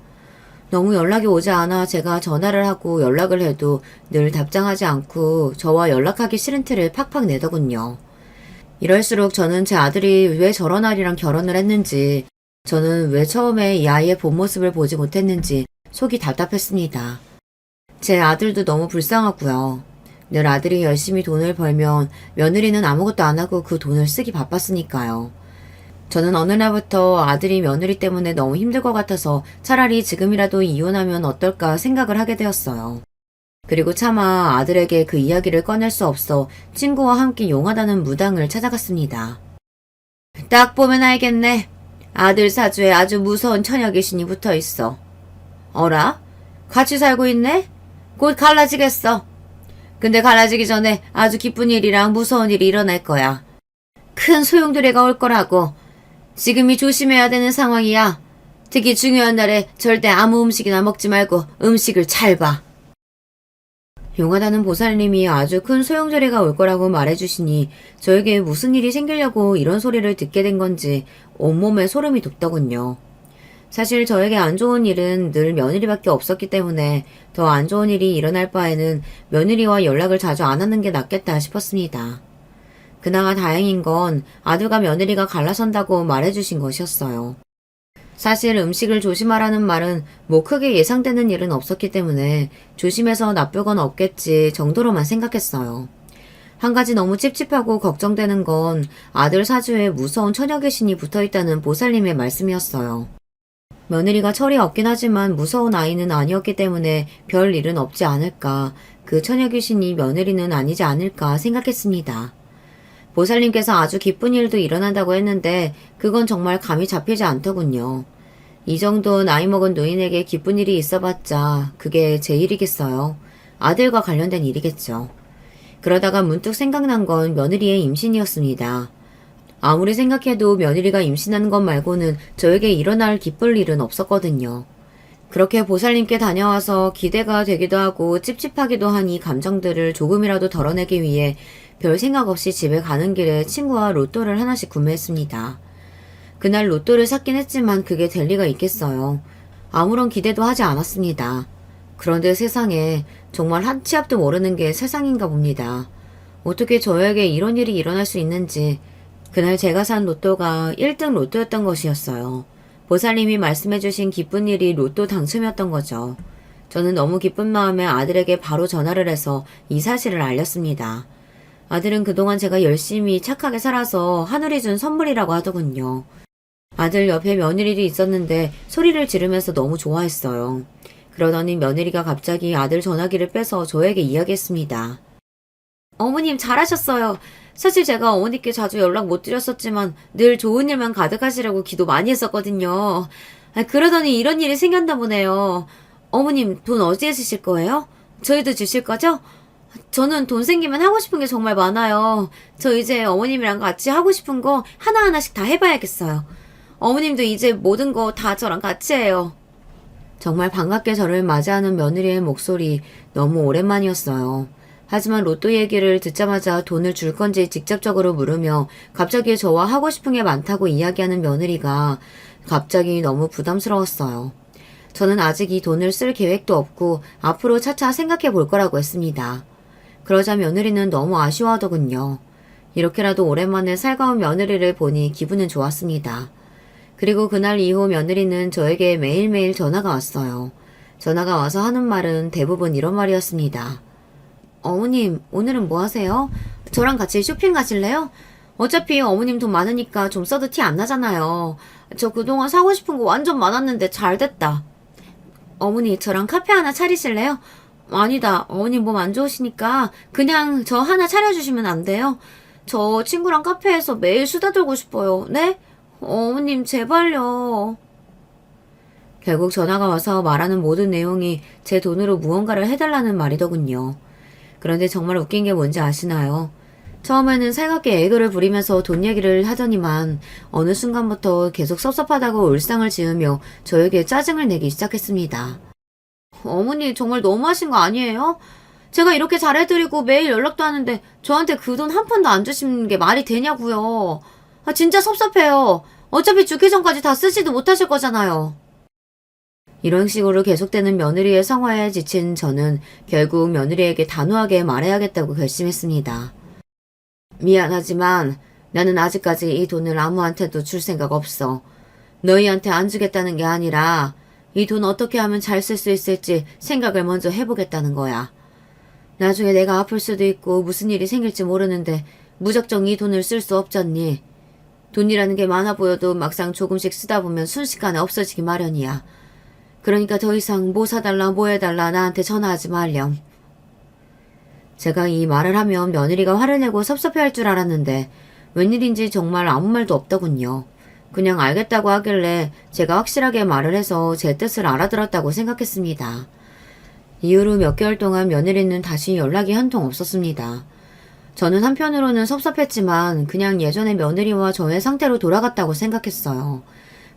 너무 연락이 오지 않아 제가 전화를 하고 연락을 해도 늘 답장하지 않고 저와 연락하기 싫은 티를 팍팍 내더군요. 이럴수록 저는 제 아들이 왜 저런 아이랑 결혼을 했는지, 저는 왜 처음에 이 아이의 본 모습을 보지 못했는지 속이 답답했습니다. 제 아들도 너무 불쌍하고요. 늘 아들이 열심히 돈을 벌면 며느리는 아무것도 안 하고 그 돈을 쓰기 바빴으니까요. 저는 어느 날부터 아들이 며느리 때문에 너무 힘들 것 같아서 차라리 지금이라도 이혼하면 어떨까 생각을 하게 되었어요. 그리고 차마 아들에게 그 이야기를 꺼낼 수 없어 친구와 함께 용하다는 무당을 찾아갔습니다. 딱 보면 알겠네. 아들 사주에 아주 무서운 처녀 귀신이 붙어 있어. 어라? 같이 살고 있네? 곧 갈라지겠어. 근데 갈라지기 전에 아주 기쁜 일이랑 무서운 일이 일어날 거야. 큰 소용돌이가 올 거라고. 지금이 조심해야 되는 상황이야. 특히 중요한 날에 절대 아무 음식이나 먹지 말고 음식을 잘 봐. 용하다는 보살님이 아주 큰 소용돌이가 올 거라고 말해주시니 저에게 무슨 일이 생기려고 이런 소리를 듣게 된 건지 온몸에 소름이 돋더군요. 사실 저에게 안 좋은 일은 늘 며느리밖에 없었기 때문에 더 안 좋은 일이 일어날 바에는 며느리와 연락을 자주 안 하는 게 낫겠다 싶었습니다. 그나마 다행인 건 아들과 며느리가 갈라선다고 말해주신 것이었어요. 사실 음식을 조심하라는 말은 뭐 크게 예상되는 일은 없었기 때문에 조심해서 나쁠 건 없겠지 정도로만 생각했어요. 한 가지 너무 찝찝하고 걱정되는 건 아들 사주에 무서운 처녀 귀신이 붙어있다는 보살님의 말씀이었어요. 며느리가 철이 없긴 하지만 무서운 아이는 아니었기 때문에 별 일은 없지 않을까, 그 처녀 귀신이 며느리는 아니지 않을까 생각했습니다. 보살님께서 아주 기쁜 일도 일어난다고 했는데 그건 정말 감이 잡히지 않더군요. 이 정도 나이 먹은 노인에게 기쁜 일이 있어봤자 그게 제 일이겠어요. 아들과 관련된 일이겠죠. 그러다가 문득 생각난 건 며느리의 임신이었습니다. 아무리 생각해도 며느리가 임신하는 것 말고는 저에게 일어날 기쁠 일은 없었거든요. 그렇게 보살님께 다녀와서 기대가 되기도 하고 찝찝하기도 한 이 감정들을 조금이라도 덜어내기 위해 별 생각 없이 집에 가는 길에 친구와 로또를 하나씩 구매했습니다. 그날 로또를 샀긴 했지만 그게 될 리가 있겠어요. 아무런 기대도 하지 않았습니다. 그런데 세상에 정말 한 치 앞도 모르는 게 세상인가 봅니다. 어떻게 저에게 이런 일이 일어날 수 있는지. 그날 제가 산 로또가 1등 로또였던 것이었어요. 보살님이 말씀해주신 기쁜 일이 로또 당첨이었던 거죠. 저는 너무 기쁜 마음에 아들에게 바로 전화를 해서 이 사실을 알렸습니다. 아들은 그동안 제가 열심히 착하게 살아서 하늘이 준 선물이라고 하더군요. 아들 옆에 며느리도 있었는데 소리를 지르면서 너무 좋아했어요. 그러더니 며느리가 갑자기 아들 전화기를 빼서 저에게 이야기했습니다. 어머님 잘하셨어요. 사실 제가 어머니께 자주 연락 못 드렸었지만 늘 좋은 일만 가득하시라고 기도 많이 했었거든요. 그러더니 이런 일이 생겼나 보네요. 어머님 돈 어디에 쓰실 거예요? 저희도 주실 거죠? 저는 돈 생기면 하고 싶은 게 정말 많아요. 저 이제 어머님이랑 같이 하고 싶은 거 하나하나씩 다 해봐야겠어요. 어머님도 이제 모든 거 다 저랑 같이 해요. 정말 반갑게 저를 맞이하는 며느리의 목소리 너무 오랜만이었어요. 하지만 로또 얘기를 듣자마자 돈을 줄 건지 직접적으로 물으며 갑자기 저와 하고 싶은 게 많다고 이야기하는 며느리가 갑자기 너무 부담스러웠어요. 저는 아직 이 돈을 쓸 계획도 없고 앞으로 차차 생각해 볼 거라고 했습니다. 그러자 며느리는 너무 아쉬워하더군요. 이렇게라도 오랜만에 살가운 며느리를 보니 기분은 좋았습니다. 그리고 그날 이후 며느리는 저에게 매일매일 전화가 왔어요. 전화가 와서 하는 말은 대부분 이런 말이었습니다. 어머님, 오늘은 뭐 하세요? 저랑 같이 쇼핑 가실래요? 어차피 어머님 돈 많으니까 좀 써도 티 안 나잖아요. 저 그동안 사고 싶은 거 완전 많았는데 잘 됐다. 어머니, 저랑 카페 하나 차리실래요? 아니다. 어머님 몸 안 좋으시니까 그냥 저 하나 차려주시면 안 돼요? 저 친구랑 카페에서 매일 수다 떨고 싶어요. 네? 어머님, 제발요. 결국 전화가 와서 말하는 모든 내용이 제 돈으로 무언가를 해달라는 말이더군요. 그런데 정말 웃긴 게 뭔지 아시나요? 처음에는 살갑게 애교를 부리면서 돈 얘기를 하더니만 어느 순간부터 계속 섭섭하다고 울상을 지으며 저에게 짜증을 내기 시작했습니다. 어머니 정말 너무하신 거 아니에요? 제가 이렇게 잘해드리고 매일 연락도 하는데 저한테 그 돈 한 푼도 안 주시는 게 말이 되냐고요. 진짜 섭섭해요. 어차피 죽기 전까지 다 쓰지도 못하실 거잖아요. 이런 식으로 계속되는 며느리의 성화에 지친 저는 결국 며느리에게 단호하게 말해야겠다고 결심했습니다. 미안하지만 나는 아직까지 이 돈을 아무한테도 줄 생각 없어. 너희한테 안 주겠다는 게 아니라 이 돈 어떻게 하면 잘 쓸 수 있을지 생각을 먼저 해보겠다는 거야. 나중에 내가 아플 수도 있고 무슨 일이 생길지 모르는데 무작정 이 돈을 쓸 수 없잖니. 돈이라는 게 많아 보여도 막상 조금씩 쓰다 보면 순식간에 없어지기 마련이야. 그러니까 더 이상 뭐 사달라 뭐 해달라 나한테 전화하지 말렴. 제가 이 말을 하면 며느리가 화를 내고 섭섭해할 줄 알았는데 웬일인지 정말 아무 말도 없더군요. 그냥 알겠다고 하길래 제가 확실하게 말을 해서 제 뜻을 알아들었다고 생각했습니다. 이후로 몇 개월 동안 며느리는 다시 연락이 한 통 없었습니다. 저는 한편으로는 섭섭했지만 그냥 예전의 며느리와 저의 상태로 돌아갔다고 생각했어요.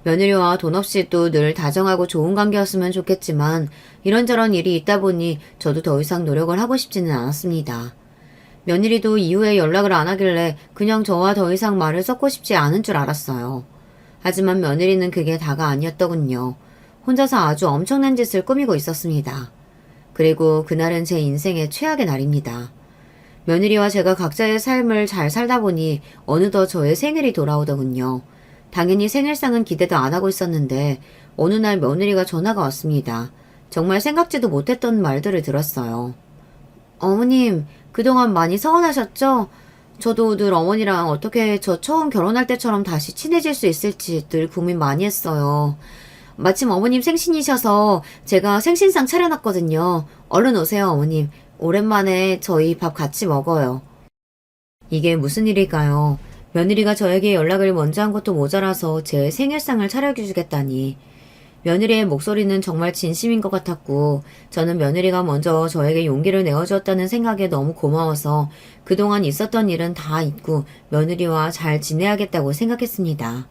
며느리와 돈 없이도 늘 다정하고 좋은 관계였으면 좋겠지만 이런저런 일이 있다 보니 저도 더 이상 노력을 하고 싶지는 않았습니다. 며느리도 이후에 연락을 안 하길래 그냥 저와 더 이상 말을 섞고 싶지 않은 줄 알았어요. 하지만 며느리는 그게 다가 아니었더군요. 혼자서 아주 엄청난 짓을 꾸미고 있었습니다. 그리고 그날은 제 인생의 최악의 날입니다. 며느리와 제가 각자의 삶을 잘 살다 보니 어느덧 저의 생일이 돌아오더군요. 당연히 생일상은 기대도 안 하고 있었는데 어느 날 며느리가 전화가 왔습니다. 정말 생각지도 못했던 말들을 들었어요. 어머님, 그동안 많이 서운하셨죠? 저도 늘 어머니랑 어떻게 저 처음 결혼할 때처럼 다시 친해질 수 있을지 늘 고민 많이 했어요. 마침 어머님 생신이셔서 제가 생신상 차려놨거든요. 얼른 오세요, 어머님. 오랜만에 저희 밥 같이 먹어요. 이게 무슨 일일까요? 며느리가 저에게 연락을 먼저 한 것도 모자라서 제 생일상을 차려주겠다니. 며느리의 목소리는 정말 진심인 것 같았고 저는 며느리가 먼저 저에게 용기를 내어주었다는 생각에 너무 고마워서 그동안 있었던 일은 다 잊고 며느리와 잘 지내야겠다고 생각했습니다.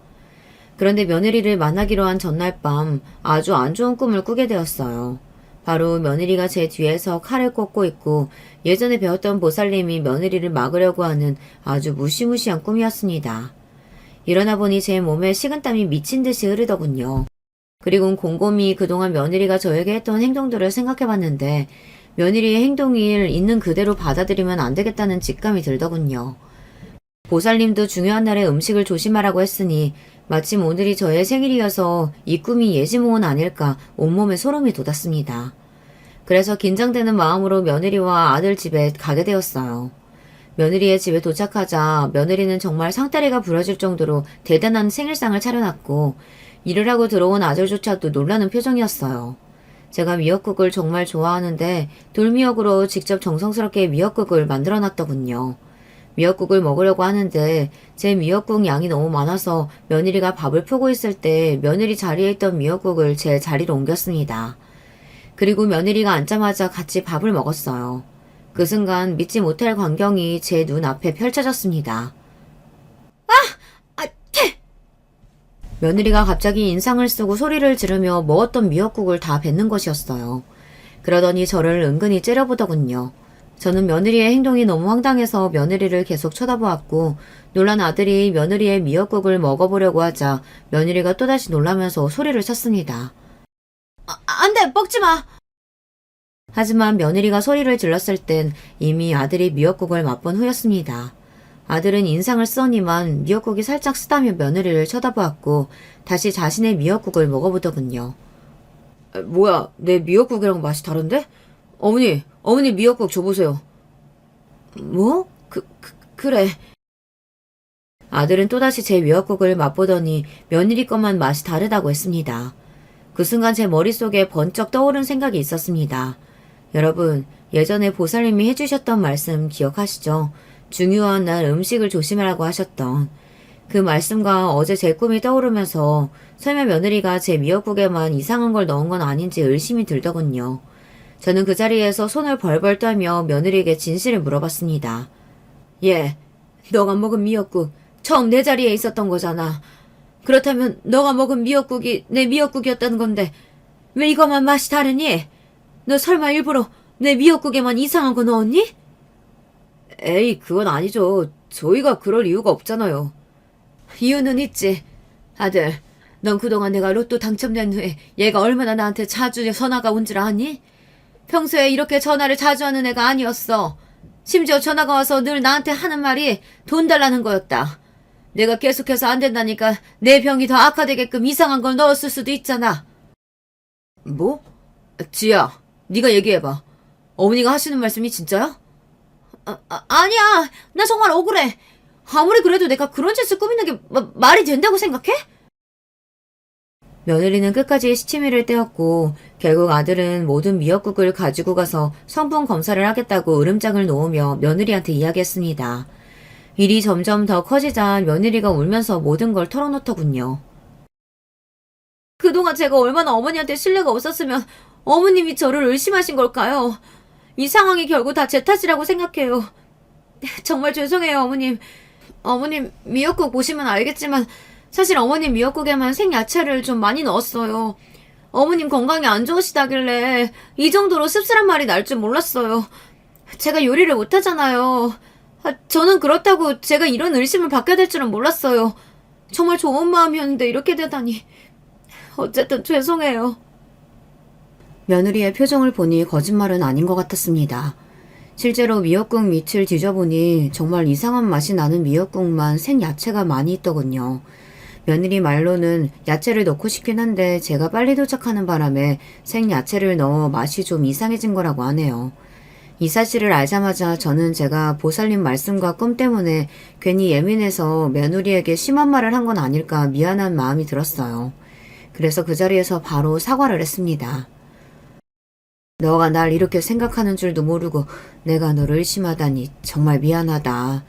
그런데 며느리를 만나기로 한 전날 밤 아주 안 좋은 꿈을 꾸게 되었어요. 바로 며느리가 제 뒤에서 칼을 꽂고 있고 예전에 배웠던 보살님이 며느리를 막으려고 하는 아주 무시무시한 꿈이었습니다. 일어나 보니 제 몸에 식은땀이 미친 듯이 흐르더군요. 그리고 곰곰이 그동안 며느리가 저에게 했던 행동들을 생각해봤는데 며느리의 행동을 있는 그대로 받아들이면 안 되겠다는 직감이 들더군요. 보살님도 중요한 날에 음식을 조심하라고 했으니 마침 오늘이 저의 생일이어서 이 꿈이 예지몽은 아닐까 온몸에 소름이 돋았습니다. 그래서 긴장되는 마음으로 며느리와 아들 집에 가게 되었어요. 며느리의 집에 도착하자 며느리는 정말 상다리가 부러질 정도로 대단한 생일상을 차려놨고 일을 하고 들어온 아들조차도 놀라는 표정이었어요. 제가 미역국을 정말 좋아하는데 돌미역으로 직접 정성스럽게 미역국을 만들어놨더군요. 미역국을 먹으려고 하는데 제 미역국 양이 너무 많아서 며느리가 밥을 푸고 있을 때 며느리 자리에 있던 미역국을 제 자리로 옮겼습니다. 그리고 며느리가 앉자마자 같이 밥을 먹었어요. 그 순간 믿지 못할 광경이 제 눈앞에 펼쳐졌습니다. 며느리가 갑자기 인상을 쓰고 소리를 지르며 먹었던 미역국을 다 뱉는 것이었어요. 그러더니 저를 은근히 째려보더군요. 저는 며느리의 행동이 너무 황당해서 며느리를 계속 쳐다보았고 놀란 아들이 며느리의 미역국을 먹어보려고 하자 며느리가 또다시 놀라면서 소리를 쳤습니다. 안 돼! 먹지 마! 하지만 며느리가 소리를 질렀을 땐 이미 아들이 미역국을 맛본 후였습니다. 아들은 인상을 쓰더니만 미역국이 살짝 쓰다며 며느리를 쳐다보았고 다시 자신의 미역국을 먹어보더군요. 뭐야, 내 미역국이랑 맛이 다른데? 어머니 미역국 줘보세요. 뭐? 그래. 아들은 또다시 제 미역국을 맛보더니 며느리 것만 맛이 다르다고 했습니다. 그 순간 제 머릿속에 번쩍 떠오른 생각이 있었습니다. 여러분, 예전에 보살님이 해주셨던 말씀 기억하시죠? 중요한 날 음식을 조심하라고 하셨던 그 말씀과 어제 제 꿈이 떠오르면서 설마 며느리가 제 미역국에만 이상한 걸 넣은 건 아닌지 의심이 들더군요. 저는 그 자리에서 손을 벌벌 떨며 며느리에게 진실을 물어봤습니다. 예, 너가 먹은 미역국 처음 내 자리에 있었던 거잖아. 그렇다면 너가 먹은 미역국이 내 미역국이었다는 건데 왜 이것만 맛이 다르니? 너 설마 일부러 내 미역국에만 이상한 거 넣었니? 에이, 그건 아니죠. 저희가 그럴 이유가 없잖아요. 이유는 있지. 아들, 넌 그동안 내가 로또 당첨된 후에 얘가 얼마나 나한테 자주 전화가 온 줄 아니? 평소에 이렇게 전화를 자주 하는 애가 아니었어. 심지어 전화가 와서 늘 나한테 하는 말이 돈 달라는 거였다. 내가 계속해서 안 된다니까 내 병이 더 악화되게끔 이상한 걸 넣었을 수도 있잖아. 뭐? 지야, 네가 얘기해봐. 어머니가 하시는 말씀이 진짜야? 아니야. 나 정말 억울해. 아무리 그래도 내가 그런 짓을 꾸미는 게 말이 된다고 생각해? 며느리는 끝까지 시치미를 떼었고 결국 아들은 모든 미역국을 가지고 가서 성분 검사를 하겠다고 으름장을 놓으며 며느리한테 이야기했습니다. 일이 점점 더 커지자 며느리가 울면서 모든 걸 털어놓더군요. 그동안 제가 얼마나 어머니한테 신뢰가 없었으면 어머님이 저를 의심하신 걸까요? 이 상황이 결국 다 제 탓이라고 생각해요. 정말 죄송해요, 어머님. 어머님 미역국 보시면 알겠지만 사실 어머님 미역국에만 생야채를 좀 많이 넣었어요. 어머님 건강이 안 좋으시다길래 이 정도로 씁쓸한 말이 날 줄 몰랐어요. 제가 요리를 못하잖아요. 저는 그렇다고 제가 이런 의심을 받게 될 줄은 몰랐어요. 정말 좋은 마음이었는데 이렇게 되다니. 어쨌든 죄송해요. 며느리의 표정을 보니 거짓말은 아닌 것 같았습니다. 실제로 미역국 밑을 뒤져보니 정말 이상한 맛이 나는 미역국만 생야채가 많이 있더군요. 며느리 말로는 야채를 넣고 싶긴 한데 제가 빨리 도착하는 바람에 생야채를 넣어 맛이 좀 이상해진 거라고 하네요. 이 사실을 알자마자 저는 제가 보살님 말씀과 꿈 때문에 괜히 예민해서 며느리에게 심한 말을 한 건 아닐까 미안한 마음이 들었어요. 그래서 그 자리에서 바로 사과를 했습니다. 너가 날 이렇게 생각하는 줄도 모르고 내가 너를 의심하다니 정말 미안하다.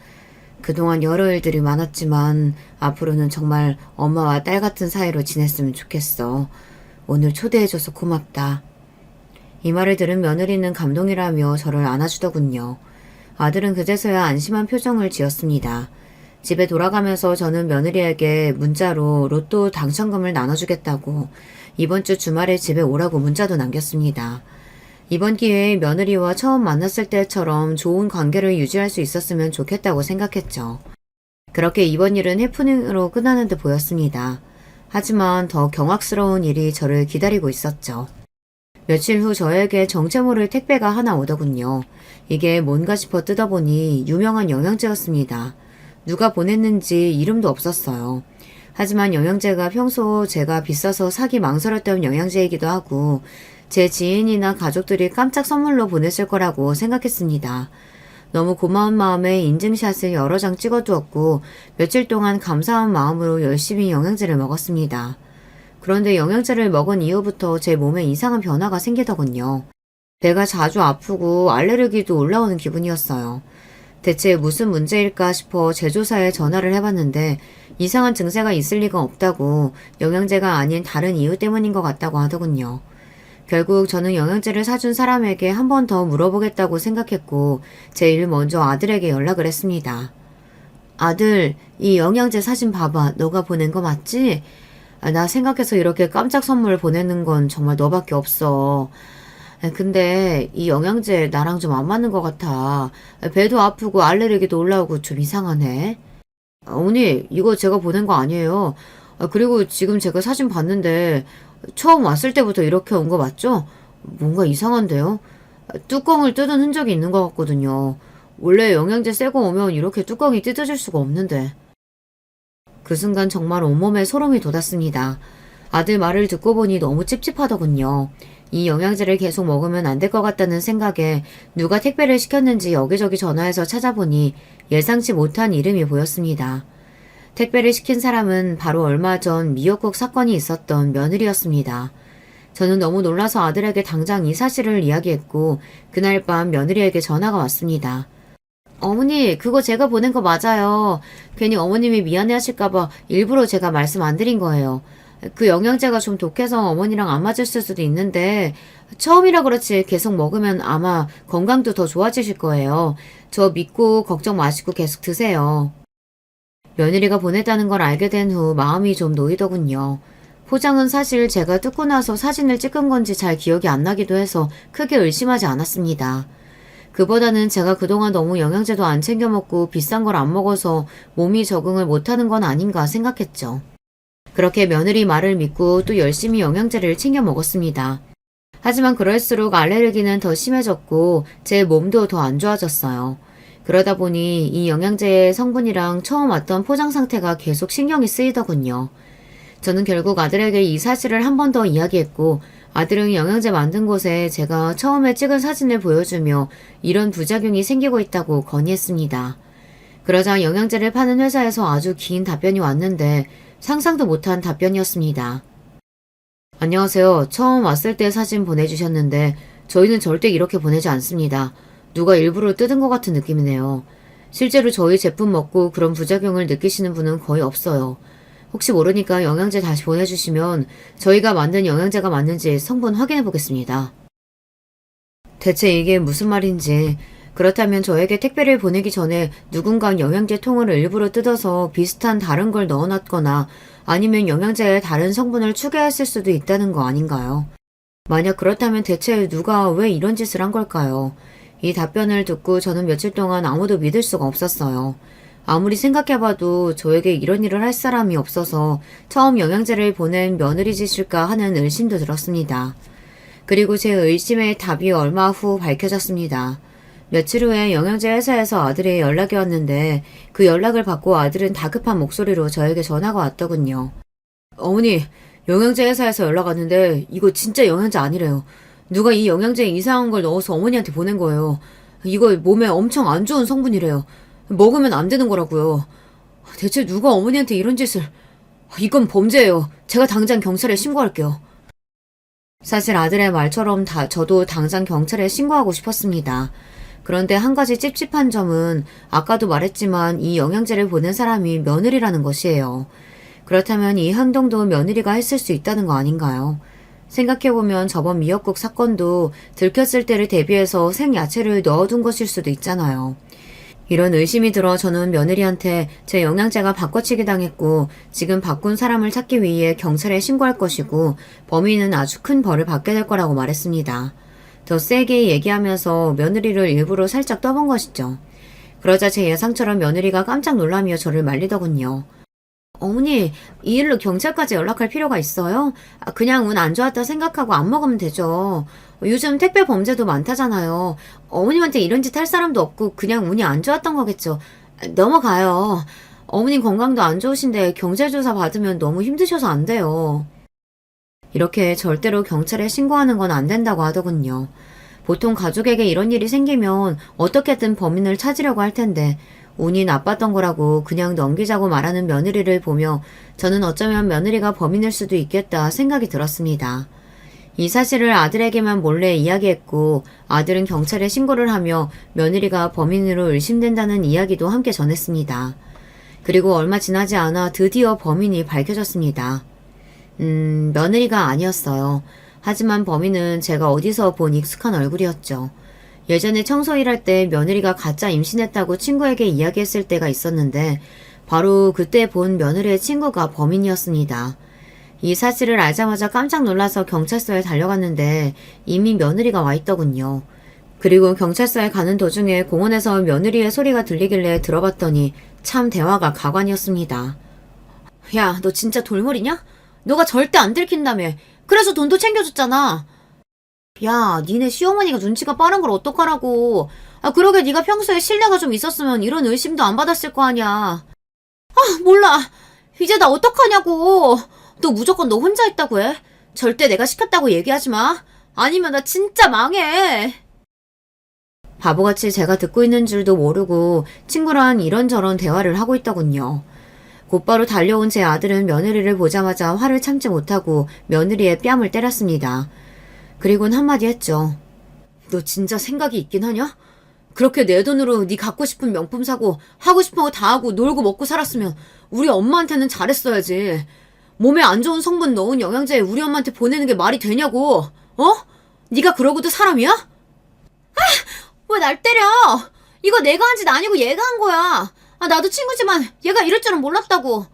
그동안 여러 일들이 많았지만 앞으로는 정말 엄마와 딸 같은 사이로 지냈으면 좋겠어. 오늘 초대해줘서 고맙다. 이 말을 들은 며느리는 감동이라며 저를 안아주더군요. 아들은 그제서야 안심한 표정을 지었습니다. 집에 돌아가면서 저는 며느리에게 문자로 로또 당첨금을 나눠주겠다고 이번 주 주말에 집에 오라고 문자도 남겼습니다. 이번 기회에 며느리와 처음 만났을 때처럼 좋은 관계를 유지할 수 있었으면 좋겠다고 생각했죠. 그렇게 이번 일은 해프닝으로 끝나는 듯 보였습니다. 하지만 더 경악스러운 일이 저를 기다리고 있었죠. 며칠 후 저에게 정체 모를 택배가 하나 오더군요. 이게 뭔가 싶어 뜯어보니 유명한 영양제였습니다. 누가 보냈는지 이름도 없었어요. 하지만 영양제가 평소 제가 비싸서 사기 망설였던 영양제이기도 하고 제 지인이나 가족들이 깜짝 선물로 보냈을 거라고 생각했습니다. 너무 고마운 마음에 인증샷을 여러 장 찍어두었고 며칠 동안 감사한 마음으로 열심히 영양제를 먹었습니다. 그런데 영양제를 먹은 이후부터 제 몸에 이상한 변화가 생기더군요. 배가 자주 아프고 알레르기도 올라오는 기분이었어요. 대체 무슨 문제일까 싶어 제조사에 전화를 해봤는데 이상한 증세가 있을 리가 없다고 영양제가 아닌 다른 이유 때문인 것 같다고 하더군요. 결국 저는 영양제를 사준 사람에게 한 번 더 물어보겠다고 생각했고 제일 먼저 아들에게 연락을 했습니다. 아들, 이 영양제 사진 봐봐. 너가 보낸 거 맞지? 나 생각해서 이렇게 깜짝 선물 보내는 건 정말 너밖에 없어. 근데 이 영양제 나랑 좀 안 맞는 것 같아. 배도 아프고 알레르기도 올라오고 좀 이상하네. 어머니, 이거 제가 보낸 거 아니에요. 그리고 지금 제가 사진 봤는데 처음 왔을 때부터 이렇게 온 거 맞죠? 뭔가 이상한데요? 뚜껑을 뜯은 흔적이 있는 것 같거든요. 원래 영양제 새거 오면 이렇게 뚜껑이 뜯어질 수가 없는데. 그 순간 정말 온몸에 소름이 돋았습니다. 아들 말을 듣고 보니 너무 찝찝하더군요. 이 영양제를 계속 먹으면 안 될 것 같다는 생각에 누가 택배를 시켰는지 여기저기 전화해서 찾아보니 예상치 못한 이름이 보였습니다. 택배를 시킨 사람은 바로 얼마 전 미역국 사건이 있었던 며느리였습니다. 저는 너무 놀라서 아들에게 당장 이 사실을 이야기했고 그날 밤 며느리에게 전화가 왔습니다. 어머니, 그거 제가 보낸 거 맞아요. 괜히 어머님이 미안해하실까봐 일부러 제가 말씀 안 드린 거예요. 그 영양제가 좀 독해서 어머니랑 안 맞을 수도 있는데 처음이라 그렇지 계속 먹으면 아마 건강도 더 좋아지실 거예요. 저 믿고 걱정 마시고 계속 드세요. 며느리가 보냈다는 걸 알게 된 후 마음이 좀 놓이더군요. 포장은 사실 제가 뜯고 나서 사진을 찍은 건지 잘 기억이 안 나기도 해서 크게 의심하지 않았습니다. 그보다는 제가 그동안 너무 영양제도 안 챙겨 먹고 비싼 걸 안 먹어서 몸이 적응을 못하는 건 아닌가 생각했죠. 그렇게 며느리 말을 믿고 또 열심히 영양제를 챙겨 먹었습니다. 하지만 그럴수록 알레르기는 더 심해졌고 제 몸도 더 안 좋아졌어요. 그러다 보니 이 영양제의 성분이랑 처음 왔던 포장 상태가 계속 신경이 쓰이더군요. 저는 결국 아들에게 이 사실을 한 번 더 이야기했고 아들은 영양제 만든 곳에 제가 처음에 찍은 사진을 보여주며 이런 부작용이 생기고 있다고 건의했습니다. 그러자 영양제를 파는 회사에서 아주 긴 답변이 왔는데 상상도 못한 답변이었습니다. 안녕하세요. 처음 왔을 때 사진 보내주셨는데 저희는 절대 이렇게 보내지 않습니다. 누가 일부러 뜯은 것 같은 느낌이네요. 실제로 저희 제품 먹고 그런 부작용을 느끼시는 분은 거의 없어요. 혹시 모르니까 영양제 다시 보내주시면 저희가 만든 영양제가 맞는지 성분 확인해 보겠습니다. 대체 이게 무슨 말인지, 그렇다면 저에게 택배를 보내기 전에 누군가 영양제 통을 일부러 뜯어서 비슷한 다른 걸 넣어놨거나 아니면 영양제에 다른 성분을 추가했을 수도 있다는 거 아닌가요? 만약 그렇다면 대체 누가 왜 이런 짓을 한 걸까요? 이 답변을 듣고 저는 며칠 동안 아무도 믿을 수가 없었어요. 아무리 생각해봐도 저에게 이런 일을 할 사람이 없어서 처음 영양제를 보낸 며느리 짓일까 하는 의심도 들었습니다. 그리고 제 의심의 답이 얼마 후 밝혀졌습니다. 며칠 후에 영양제 회사에서 아들의 연락이 왔는데 그 연락을 받고 아들은 다급한 목소리로 저에게 전화가 왔더군요. 어머니, 영양제 회사에서 연락 왔는데 이거 진짜 영양제 아니래요. 누가 이 영양제에 이상한 걸 넣어서 어머니한테 보낸 거예요. 이거 몸에 엄청 안 좋은 성분이래요. 먹으면 안 되는 거라고요. 대체 누가 어머니한테 이런 짓을... 이건 범죄예요. 제가 당장 경찰에 신고할게요. 사실 아들의 말처럼 저도 당장 경찰에 신고하고 싶었습니다. 그런데 한 가지 찝찝한 점은 아까도 말했지만 이 영양제를 보낸 사람이 며느리라는 것이에요. 그렇다면 이 행동도 며느리가 했을 수 있다는 거 아닌가요? 생각해보면 저번 미역국 사건도 들켰을 때를 대비해서 생야채를 넣어둔 것일 수도 있잖아요. 이런 의심이 들어 저는 며느리한테 제 영양제가 바꿔치기 당했고 지금 바꾼 사람을 찾기 위해 경찰에 신고할 것이고 범인은 아주 큰 벌을 받게 될 거라고 말했습니다. 더 세게 얘기하면서 며느리를 일부러 살짝 떠본 것이죠. 그러자 제 예상처럼 며느리가 깜짝 놀라며 저를 말리더군요. 어머니, 이 일로 경찰까지 연락할 필요가 있어요? 그냥 운 안 좋았다 생각하고 안 먹으면 되죠. 요즘 택배 범죄도 많다잖아요. 어머님한테 이런 짓 할 사람도 없고 그냥 운이 안 좋았던 거겠죠. 넘어가요. 어머님 건강도 안 좋으신데 경찰조사 받으면 너무 힘드셔서 안 돼요. 이렇게 절대로 경찰에 신고하는 건 안 된다고 하더군요. 보통 가족에게 이런 일이 생기면 어떻게든 범인을 찾으려고 할 텐데 운이 나빴던 거라고 그냥 넘기자고 말하는 며느리를 보며 저는 어쩌면 며느리가 범인일 수도 있겠다 생각이 들었습니다. 이 사실을 아들에게만 몰래 이야기했고 아들은 경찰에 신고를 하며 며느리가 범인으로 의심된다는 이야기도 함께 전했습니다. 그리고 얼마 지나지 않아 드디어 범인이 밝혀졌습니다. 며느리가 아니었어요. 하지만 범인은 제가 어디서 본 익숙한 얼굴이었죠. 예전에 청소 일할 때 며느리가 가짜 임신했다고 친구에게 이야기했을 때가 있었는데 바로 그때 본 며느리의 친구가 범인이었습니다. 이 사실을 알자마자 깜짝 놀라서 경찰서에 달려갔는데 이미 며느리가 와 있더군요. 그리고 경찰서에 가는 도중에 공원에서 며느리의 소리가 들리길래 들어봤더니 참 대화가 가관이었습니다. 야, 너 진짜 돌머리냐? 너가 절대 안 들킨다며. 그래서 돈도 챙겨줬잖아. 야, 니네 시어머니가 눈치가 빠른 걸 어떡하라고. 아, 그러게 네가 평소에 신뢰가 좀 있었으면 이런 의심도 안 받았을 거 아니야. 아, 몰라. 이제 나 어떡하냐고. 너 무조건 너 혼자 있다고 해. 절대 내가 시켰다고 얘기하지 마. 아니면 나 진짜 망해. 바보같이 제가 듣고 있는 줄도 모르고 친구랑 이런저런 대화를 하고 있더군요. 곧바로 달려온 제 아들은 며느리를 보자마자 화를 참지 못하고 며느리의 뺨을 때렸습니다. 그리곤 한마디 했죠. 너 진짜 생각이 있긴 하냐? 그렇게 내 돈으로 네 갖고 싶은 명품 사고 하고 싶은 거 다 하고 놀고 먹고 살았으면 우리 엄마한테는 잘했어야지. 몸에 안 좋은 성분 넣은 영양제 우리 엄마한테 보내는 게 말이 되냐고. 어? 네가 그러고도 사람이야? 아! 왜 날 때려? 이거 내가 한 짓 아니고 얘가 한 거야. 아, 나도 친구지만 얘가 이럴 줄은 몰랐다고.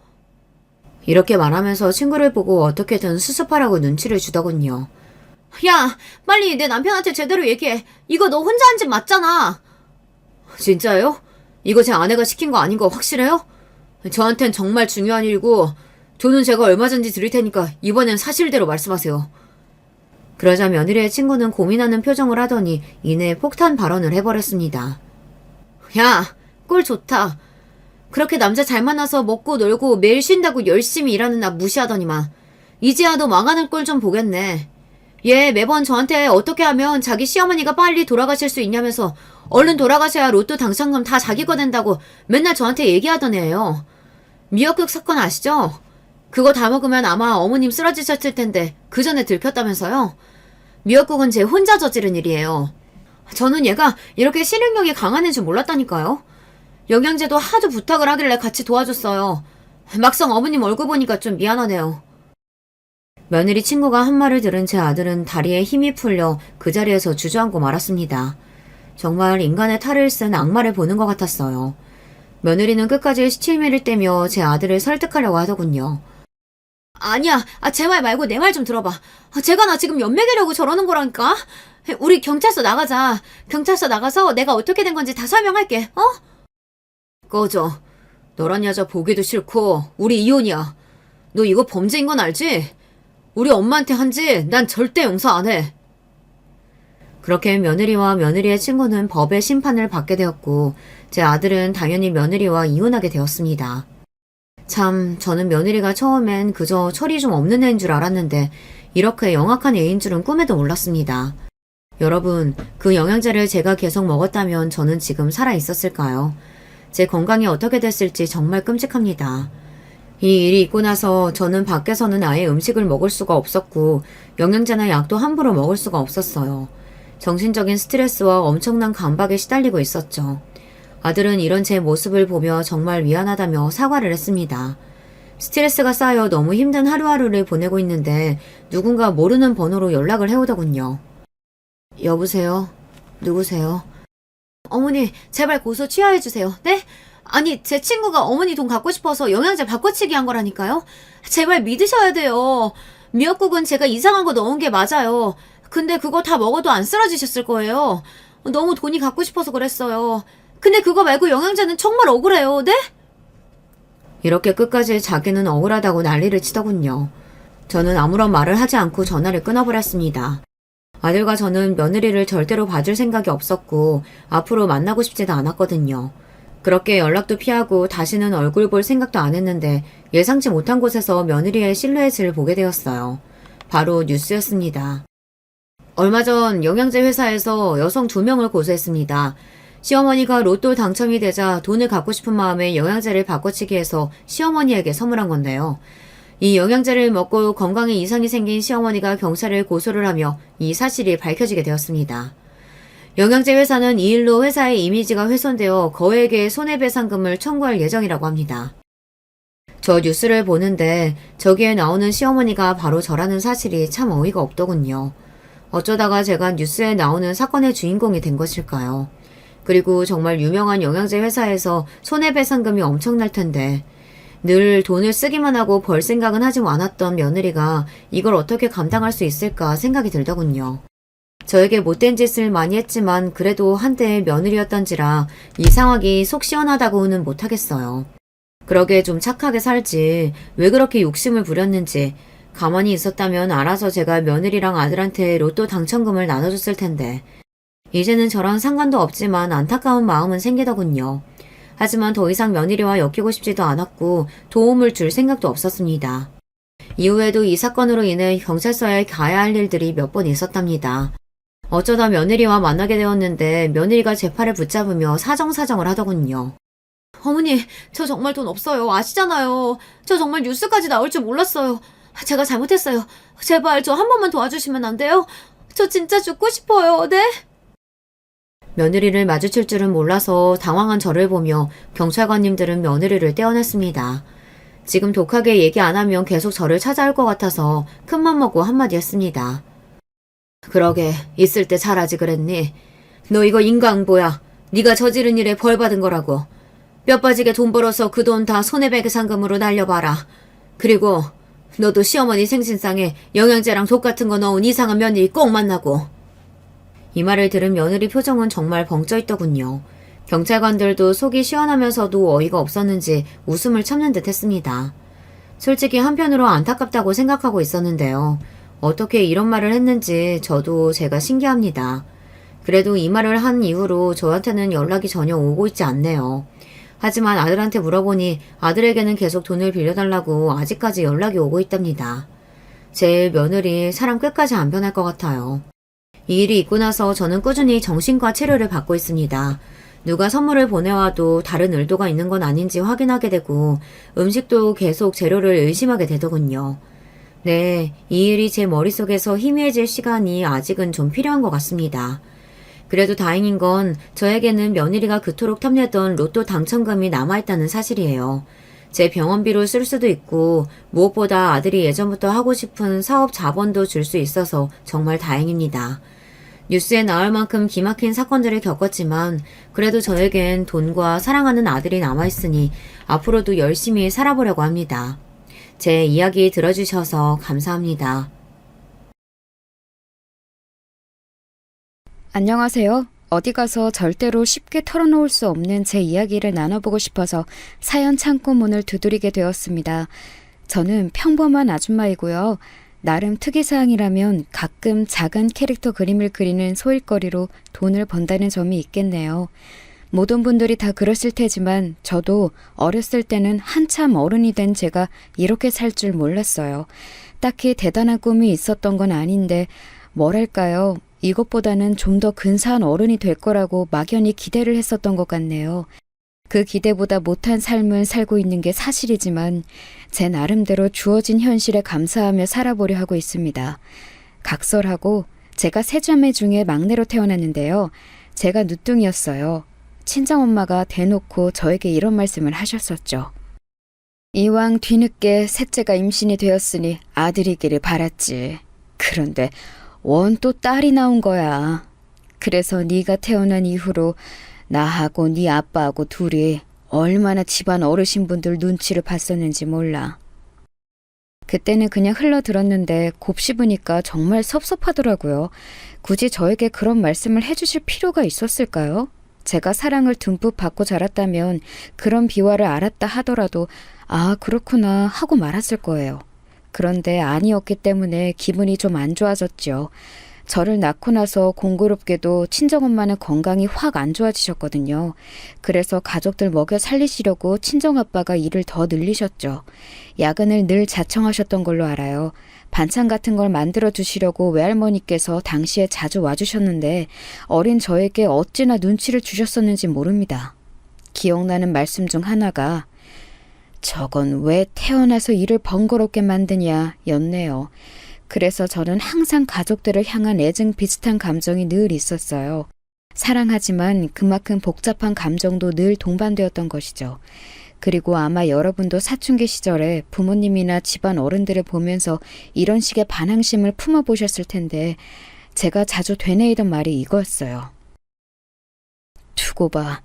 이렇게 말하면서 친구를 보고 어떻게든 수습하라고 눈치를 주더군요. 야, 빨리 내 남편한테 제대로 얘기해. 이거 너 혼자 한 짓 맞잖아. 진짜요? 이거 제 아내가 시킨 거 아닌 거 확실해요? 저한텐 정말 중요한 일이고 돈은 제가 얼마든지 드릴 테니까 이번엔 사실대로 말씀하세요. 그러자 며느리의 친구는 고민하는 표정을 하더니 이내 폭탄 발언을 해버렸습니다. 야, 꼴 좋다. 그렇게 남자 잘 만나서 먹고 놀고 매일 쉰다고 열심히 일하는 나 무시하더니만 이제야 너 망하는 꼴 좀 보겠네. 얘 매번 저한테 어떻게 하면 자기 시어머니가 빨리 돌아가실 수 있냐면서 얼른 돌아가셔야 로또 당첨금 다 자기 거 된다고 맨날 저한테 얘기하던 애예요. 미역국 사건 아시죠? 그거 다 먹으면 아마 어머님 쓰러지셨을 텐데 그 전에 들켰다면서요? 미역국은 제 혼자 저지른 일이에요. 저는 얘가 이렇게 실행력이 강한 애인 줄 몰랐다니까요. 영양제도 하도 부탁을 하길래 같이 도와줬어요. 막상 어머님 얼굴 보니까 좀 미안하네요. 며느리 친구가 한 말을 들은 제 아들은 다리에 힘이 풀려 그 자리에서 주저앉고 말았습니다. 정말 인간의 탈을 쓴 악마를 보는 것 같았어요. 며느리는 끝까지 시치미를 떼며 제 아들을 설득하려고 하더군요. 아니야, 제 말 말고 내 말 좀 들어봐. 제가 나 지금 연맥이려고 저러는 거라니까. 우리 경찰서 나가자. 경찰서 나가서 내가 어떻게 된 건지 다 설명할게. 어? 꺼져. 너란 여자 보기도 싫고 우리 이혼이야. 너 이거 범죄인 건 알지? 우리 엄마한테 한 짓 난 절대 용서 안 해. 그렇게 며느리와 며느리의 친구는 법의 심판을 받게 되었고 제 아들은 당연히 며느리와 이혼하게 되었습니다. 참, 저는 며느리가 처음엔 그저 철이 좀 없는 애인 줄 알았는데 이렇게 영악한 애인 줄은 꿈에도 몰랐습니다. 여러분, 그 영양제를 제가 계속 먹었다면 저는 지금 살아 있었을까요? 제 건강이 어떻게 됐을지 정말 끔찍합니다. 이 일이 있고 나서 저는 밖에서는 아예 음식을 먹을 수가 없었고 영양제나 약도 함부로 먹을 수가 없었어요. 정신적인 스트레스와 엄청난 강박에 시달리고 있었죠. 아들은 이런 제 모습을 보며 정말 미안하다며 사과를 했습니다. 스트레스가 쌓여 너무 힘든 하루하루를 보내고 있는데 누군가 모르는 번호로 연락을 해오더군요. 여보세요? 누구세요? 어머니, 제발 고소 취하해주세요. 네? 아니, 제 친구가 어머니 돈 갖고 싶어서 영양제 바꿔치기 한 거라니까요? 제발 믿으셔야 돼요. 미역국은 제가 이상한 거 넣은 게 맞아요. 근데 그거 다 먹어도 안 쓰러지셨을 거예요. 너무 돈이 갖고 싶어서 그랬어요. 근데 그거 말고 영양제는 정말 억울해요. 네? 이렇게 끝까지 자기는 억울하다고 난리를 치더군요. 저는 아무런 말을 하지 않고 전화를 끊어버렸습니다. 아들과 저는 며느리를 절대로 봐줄 생각이 없었고 앞으로 만나고 싶지도 않았거든요. 그렇게 연락도 피하고 다시는 얼굴 볼 생각도 안 했는데 예상치 못한 곳에서 며느리의 실루엣을 보게 되었어요. 바로 뉴스였습니다. 얼마 전 영양제 회사에서 여성 2명을 고소했습니다. 시어머니가 로또 당첨이 되자 돈을 갖고 싶은 마음에 영양제를 바꿔치기 해서 시어머니에게 선물한 건데요. 이 영양제를 먹고 건강에 이상이 생긴 시어머니가 경찰을 고소를 하며 이 사실이 밝혀지게 되었습니다. 영양제 회사는 이 일로 회사의 이미지가 훼손되어 거액의 손해배상금을 청구할 예정이라고 합니다. 저 뉴스를 보는데 저기에 나오는 시어머니가 바로 저라는 사실이 참 어이가 없더군요. 어쩌다가 제가 뉴스에 나오는 사건의 주인공이 된 것일까요? 그리고 정말 유명한 영양제 회사에서 손해배상금이 엄청날 텐데 늘 돈을 쓰기만 하고 벌 생각은 하지 않았던 며느리가 이걸 어떻게 감당할 수 있을까 생각이 들더군요. 저에게 못된 짓을 많이 했지만 그래도 한때의 며느리였던지라 이 상황이 속 시원하다고는 못하겠어요. 그러게 좀 착하게 살지 왜 그렇게 욕심을 부렸는지 가만히 있었다면 알아서 제가 며느리랑 아들한테 로또 당첨금을 나눠줬을 텐데 이제는 저랑 상관도 없지만 안타까운 마음은 생기더군요. 하지만 더 이상 며느리와 엮이고 싶지도 않았고 도움을 줄 생각도 없었습니다. 이후에도 이 사건으로 인해 경찰서에 가야 할 일들이 몇 번 있었답니다. 어쩌다 며느리와 만나게 되었는데 며느리가 제 팔을 붙잡으며 사정사정을 하더군요. 어머니, 저 정말 돈 없어요. 아시잖아요. 저 정말 뉴스까지 나올 줄 몰랐어요. 제가 잘못했어요. 제발 저 한 번만 도와주시면 안 돼요? 저 진짜 죽고 싶어요. 네? 며느리를 마주칠 줄은 몰라서 당황한 저를 보며 경찰관님들은 며느리를 떼어냈습니다. 지금 독하게 얘기 안 하면 계속 저를 찾아올 것 같아서 큰맘 먹고 한마디 했습니다. 그러게 있을 때 잘하지 그랬니? 너 이거 인과응보야. 네가 저지른 일에 벌 받은 거라고. 뼈 빠지게 돈 벌어서 그 돈 다 손해배기 상금으로 날려봐라. 그리고 너도 시어머니 생신상에 영양제랑 독 같은 거 넣은 이상한 며느리 꼭 만나고. 이 말을 들은 며느리 표정은 정말 벙쪄 있더군요. 경찰관들도 속이 시원하면서도 어이가 없었는지 웃음을 참는 듯 했습니다. 솔직히 한편으로 안타깝다고 생각하고 있었는데요. 어떻게 이런 말을 했는지 저도 제가 신기합니다. 그래도 이 말을 한 이후로 저한테는 연락이 전혀 오고 있지 않네요. 하지만 아들한테 물어보니 아들에게는 계속 돈을 빌려달라고 아직까지 연락이 오고 있답니다. 제 며느리 사람 끝까지 안 변할 것 같아요. 이 일이 있고 나서 저는 꾸준히 정신과 치료를 받고 있습니다. 누가 선물을 보내와도 다른 의도가 있는 건 아닌지 확인하게 되고 음식도 계속 재료를 의심하게 되더군요. 네, 이 일이 제 머릿속에서 희미해질 시간이 아직은 좀 필요한 것 같습니다. 그래도 다행인 건 저에게는 며느리가 그토록 탐내던 로또 당첨금이 남아있다는 사실이에요. 제 병원비로 쓸 수도 있고 무엇보다 아들이 예전부터 하고 싶은 사업 자본도 줄 수 있어서 정말 다행입니다. 뉴스에 나올 만큼 기막힌 사건들을 겪었지만 그래도 저에겐 돈과 사랑하는 아들이 남아있으니 앞으로도 열심히 살아보려고 합니다. 제 이야기 들어주셔서 감사합니다. 안녕하세요. 어디 가서 절대로 쉽게 털어놓을 수 없는 제 이야기를 나눠보고 싶어서 사연 창고 문을 두드리게 되었습니다. 저는 평범한 아줌마이고요. 나름 특이사항이라면 가끔 작은 캐릭터 그림을 그리는 소일거리로 돈을 번다는 점이 있겠네요. 모든 분들이 다 그랬을 테지만 저도 어렸을 때는 한참 어른이 된 제가 이렇게 살 줄 몰랐어요. 딱히 대단한 꿈이 있었던 건 아닌데 뭐랄까요. 이것보다는 좀 더 근사한 어른이 될 거라고 막연히 기대를 했었던 것 같네요. 그 기대보다 못한 삶을 살고 있는 게 사실이지만 제 나름대로 주어진 현실에 감사하며 살아보려 하고 있습니다. 각설하고 제가 세 자매 중에 막내로 태어났는데요. 제가 누뚱이었어요. 친정엄마가 대놓고 저에게 이런 말씀을 하셨었죠. 이왕 뒤늦게 셋째가 임신이 되었으니 아들이기를 바랐지. 그런데 원 또 딸이 나온 거야. 그래서 네가 태어난 이후로 나하고 네 아빠하고 둘이 얼마나 집안 어르신분들 눈치를 봤었는지 몰라. 그때는 그냥 흘러들었는데 곱씹으니까 정말 섭섭하더라고요. 굳이 저에게 그런 말씀을 해주실 필요가 있었을까요? 제가 사랑을 듬뿍 받고 자랐다면 그런 비화를 알았다 하더라도 아 그렇구나 하고 말았을 거예요. 그런데 아니었기 때문에 기분이 좀 안 좋아졌죠. 저를 낳고 나서 공교롭게도 친정엄마는 건강이 확 안 좋아지셨거든요. 그래서 가족들 먹여 살리시려고 친정아빠가 일을 더 늘리셨죠. 야근을 늘 자청하셨던 걸로 알아요. 반찬 같은 걸 만들어 주시려고 외할머니께서 당시에 자주 와주셨는데 어린 저에게 어찌나 눈치를 주셨었는지 모릅니다. 기억나는 말씀 중 하나가 저건 왜 태어나서 일을 번거롭게 만드냐 였네요. 그래서 저는 항상 가족들을 향한 애증 비슷한 감정이 늘 있었어요. 사랑하지만 그만큼 복잡한 감정도 늘 동반되었던 것이죠. 그리고 아마 여러분도 사춘기 시절에 부모님이나 집안 어른들을 보면서 이런 식의 반항심을 품어보셨을 텐데 제가 자주 되뇌이던 말이 이거였어요. 두고 봐.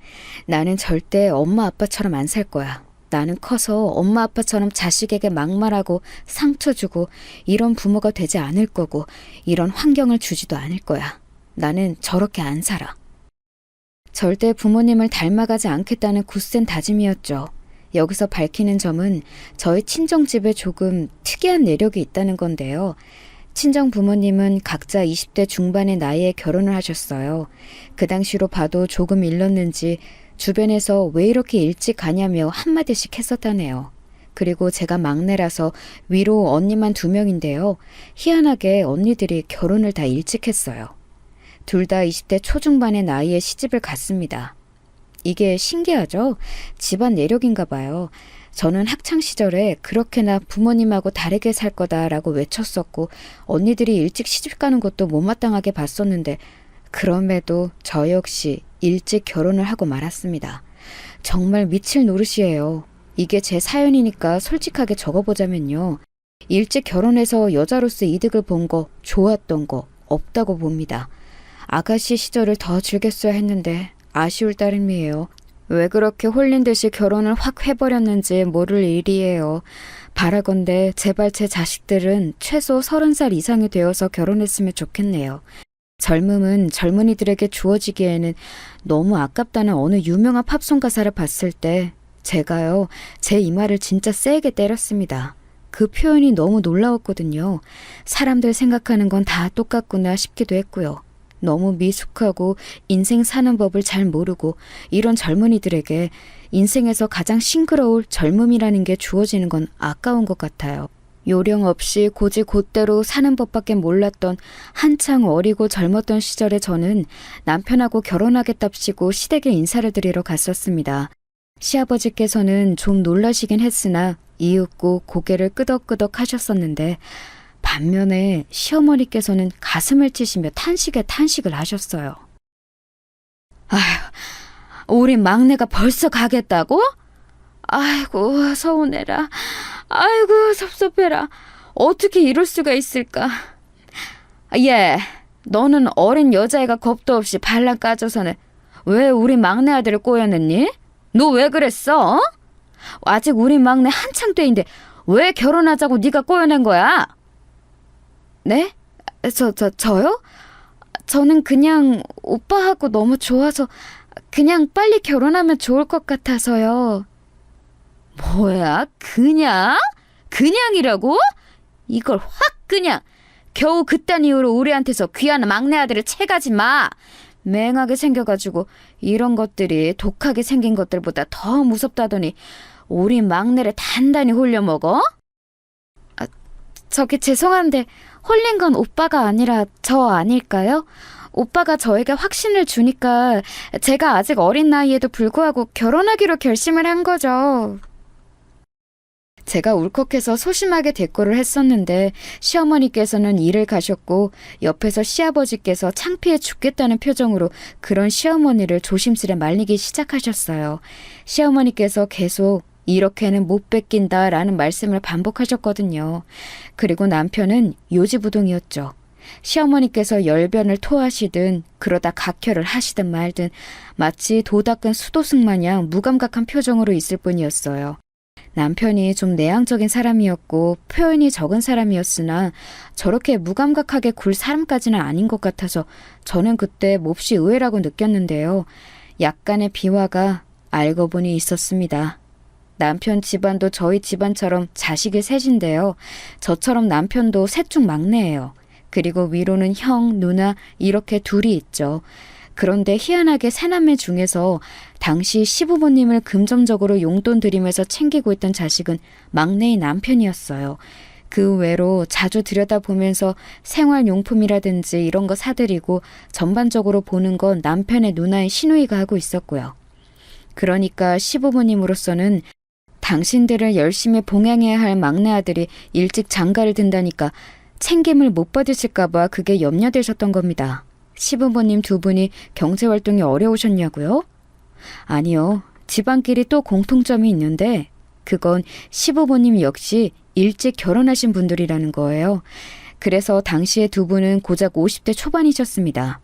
나는 절대 엄마 아빠처럼 안 살 거야. 나는 커서 엄마 아빠처럼 자식에게 막말하고 상처 주고 이런 부모가 되지 않을 거고 이런 환경을 주지도 않을 거야. 나는 저렇게 안 살아. 절대 부모님을 닮아가지 않겠다는 굳센 다짐이었죠. 여기서 밝히는 점은 저희 친정집에 조금 특이한 내력이 있다는 건데요. 친정 부모님은 각자 20대 중반의 나이에 결혼을 하셨어요. 그 당시로 봐도 조금 일렀는지 주변에서 왜 이렇게 일찍 가냐며 한마디씩 했었다네요. 그리고 제가 막내라서 위로 언니만 2명인데요. 희한하게 언니들이 결혼을 다 일찍 했어요. 둘 다 20대 초중반의 나이에 시집을 갔습니다. 이게 신기하죠? 집안 내력인가 봐요. 저는 학창시절에 그렇게나 부모님하고 다르게 살 거다라고 외쳤었고 언니들이 일찍 시집 가는 것도 못마땅하게 봤었는데 그럼에도 저 역시 일찍 결혼을 하고 말았습니다. 정말 미칠 노릇이에요. 이게 제 사연이니까 솔직하게 적어보자면요. 일찍 결혼해서 여자로서 이득을 본 거, 좋았던 거 없다고 봅니다. 아가씨 시절을 더 즐겼어야 했는데 아쉬울 따름이에요. 왜 그렇게 홀린 듯이 결혼을 확 해버렸는지 모를 일이에요. 바라건대 제발 제 자식들은 최소 30살 이상이 되어서 결혼했으면 좋겠네요. 젊음은 젊은이들에게 주어지기에는 너무 아깝다는 어느 유명한 팝송 가사를 봤을 때 제가요, 제 이마를 진짜 세게 때렸습니다. 그 표현이 너무 놀라웠거든요. 사람들 생각하는 건 다 똑같구나 싶기도 했고요. 너무 미숙하고 인생 사는 법을 잘 모르고 이런 젊은이들에게 인생에서 가장 싱그러울 젊음이라는 게 주어지는 건 아까운 것 같아요. 요령 없이 고지 곧대로 사는 법밖에 몰랐던 한창 어리고 젊었던 시절에 저는 남편하고 결혼하겠답시고 시댁에 인사를 드리러 갔었습니다. 시아버지께서는 좀 놀라시긴 했으나 이윽고 고개를 끄덕끄덕 하셨었는데 반면에 시어머니께서는 가슴을 치시며 탄식에 탄식을 하셨어요. 아휴, 우리 막내가 벌써 가겠다고? 아이고, 서운해라. 아이고, 섭섭해라. 어떻게 이럴 수가 있을까? 예, 너는 어린 여자애가 겁도 없이 발랑 까져서는 왜 우리 막내 아들을 꼬여냈니? 너 왜 그랬어? 어? 아직 우리 막내 한창 때인데 왜 결혼하자고 네가 꼬여낸 거야? 네? 저요? 저는 그냥 오빠하고 너무 좋아서 그냥 빨리 결혼하면 좋을 것 같아서요. 뭐야? 그냥? 그냥이라고? 이걸 확 그냥 겨우 그딴 이유로 우리한테서 귀한 막내 아들을 채가지 마. 맹하게 생겨가지고 이런 것들이 독하게 생긴 것들보다 더 무섭다더니 우리 막내를 단단히 홀려먹어? 저기 죄송한데 홀린 건 오빠가 아니라 저 아닐까요? 오빠가 저에게 확신을 주니까 제가 아직 어린 나이에도 불구하고 결혼하기로 결심을 한 거죠. 제가 울컥해서 소심하게 대꾸를 했었는데 시어머니께서는 일을 가셨고 옆에서 시아버지께서 창피해 죽겠다는 표정으로 그런 시어머니를 조심스레 말리기 시작하셨어요. 시어머니께서 계속 이렇게는 못 뺏긴다라는 말씀을 반복하셨거든요. 그리고 남편은 요지부동이었죠. 시어머니께서 열변을 토하시든 그러다 각혈을 하시든 말든 마치 도 닦은 수도승 마냥 무감각한 표정으로 있을 뿐이었어요. 남편이 좀 내향적인 사람이었고 표현이 적은 사람이었으나 저렇게 무감각하게 굴 사람까지는 아닌 것 같아서 저는 그때 몹시 의외라고 느꼈는데요. 약간의 비화가 알고 보니 있었습니다. 남편 집안도 저희 집안처럼 자식이 셋인데요. 저처럼 남편도 셋 중 막내예요. 그리고 위로는 형, 누나 이렇게 둘이 있죠. 그런데 희한하게 새남매 중에서 당시 시부모님을 금전적으로 용돈 드리면서 챙기고 있던 자식은 막내인 남편이었어요. 그 외로 자주 들여다보면서 생활용품이라든지 이런 거 사드리고 전반적으로 보는 건 남편의 누나인 시누이가 하고 있었고요. 그러니까 시부모님으로서는 당신들을 열심히 봉양해야 할 막내 아들이 일찍 장가를 든다니까 챙김을 못 받으실까봐 그게 염려되셨던 겁니다. 시부모님 2분이 경제활동이 어려우셨냐고요? 아니요. 집안끼리 또 공통점이 있는데 그건 시부모님 역시 일찍 결혼하신 분들이라는 거예요. 그래서 당시에 2분은 고작 50대 초반이셨습니다.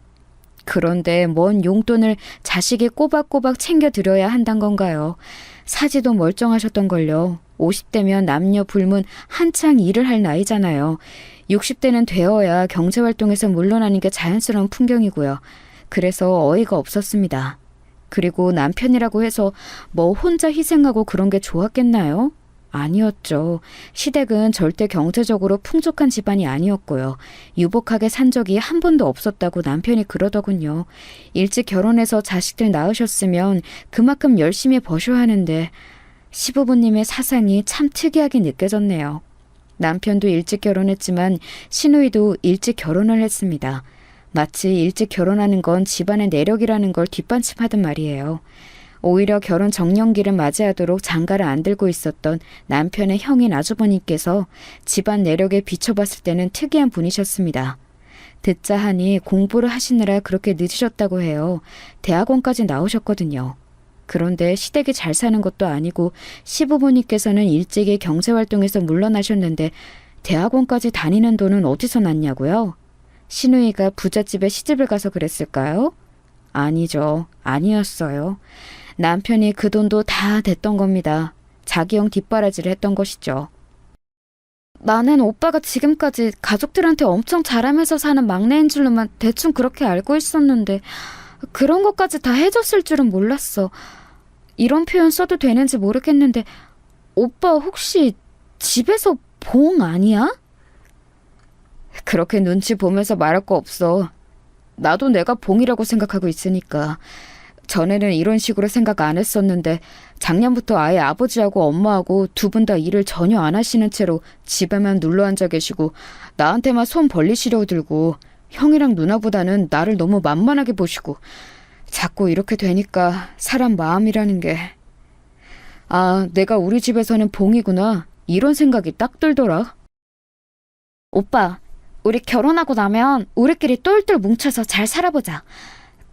그런데 뭔 용돈을 자식이 꼬박꼬박 챙겨드려야 한단 건가요? 사지도 멀쩡하셨던걸요. 50대면 남녀 불문 한창 일을 할 나이잖아요. 60대는 되어야 경제활동에서 물러나는 게 자연스러운 풍경이고요. 그래서 어이가 없었습니다. 그리고 남편이라고 해서 뭐 혼자 희생하고 그런 게 좋았겠나요? 아니었죠. 시댁은 절대 경제적으로 풍족한 집안이 아니었고요. 유복하게 산 적이 한 번도 없었다고 남편이 그러더군요. 일찍 결혼해서 자식들 낳으셨으면 그만큼 열심히 버셔야 하는데 시부모님의 사상이 참 특이하게 느껴졌네요. 남편도 일찍 결혼했지만 시누이도 일찍 결혼을 했습니다. 마치 일찍 결혼하는 건 집안의 내력이라는 걸 뒷받침하던 말이에요. 오히려 결혼 정년기를 맞이하도록 장가를 안 들고 있었던 남편의 형인 아주버님께서 집안 내력에 비춰봤을 때는 특이한 분이셨습니다. 듣자 하니 공부를 하시느라 그렇게 늦으셨다고 해요. 대학원까지 나오셨거든요. 그런데 시댁이 잘 사는 것도 아니고 시부모님께서는 일찍이 경제활동에서 물러나셨는데 대학원까지 다니는 돈은 어디서 났냐고요? 시누이가 부잣집에 시집을 가서 그랬을까요? 아니죠. 아니었어요. 남편이 그 돈도 다 댔던 겁니다. 자기용 뒷바라지를 했던 것이죠. 나는 오빠가 지금까지 가족들한테 엄청 잘하면서 사는 막내인 줄로만 대충 그렇게 알고 있었는데 그런 것까지 다 해줬을 줄은 몰랐어. 이런 표현 써도 되는지 모르겠는데 오빠 혹시 집에서 봉 아니야? 그렇게 눈치 보면서 말할 거 없어. 나도 내가 봉이라고 생각하고 있으니까. 전에는 이런 식으로 생각 안 했었는데 작년부터 아예 아버지하고 엄마하고 두 분 다 일을 전혀 안 하시는 채로 집에만 눌러 앉아 계시고 나한테만 손 벌리시려고 들고 형이랑 누나보다는 나를 너무 만만하게 보시고 자꾸 이렇게 되니까 사람 마음이라는 게 내가 우리 집에서는 봉이구나 이런 생각이 딱 들더라. 오빠, 우리 결혼하고 나면 우리끼리 똘똘 뭉쳐서 잘 살아보자.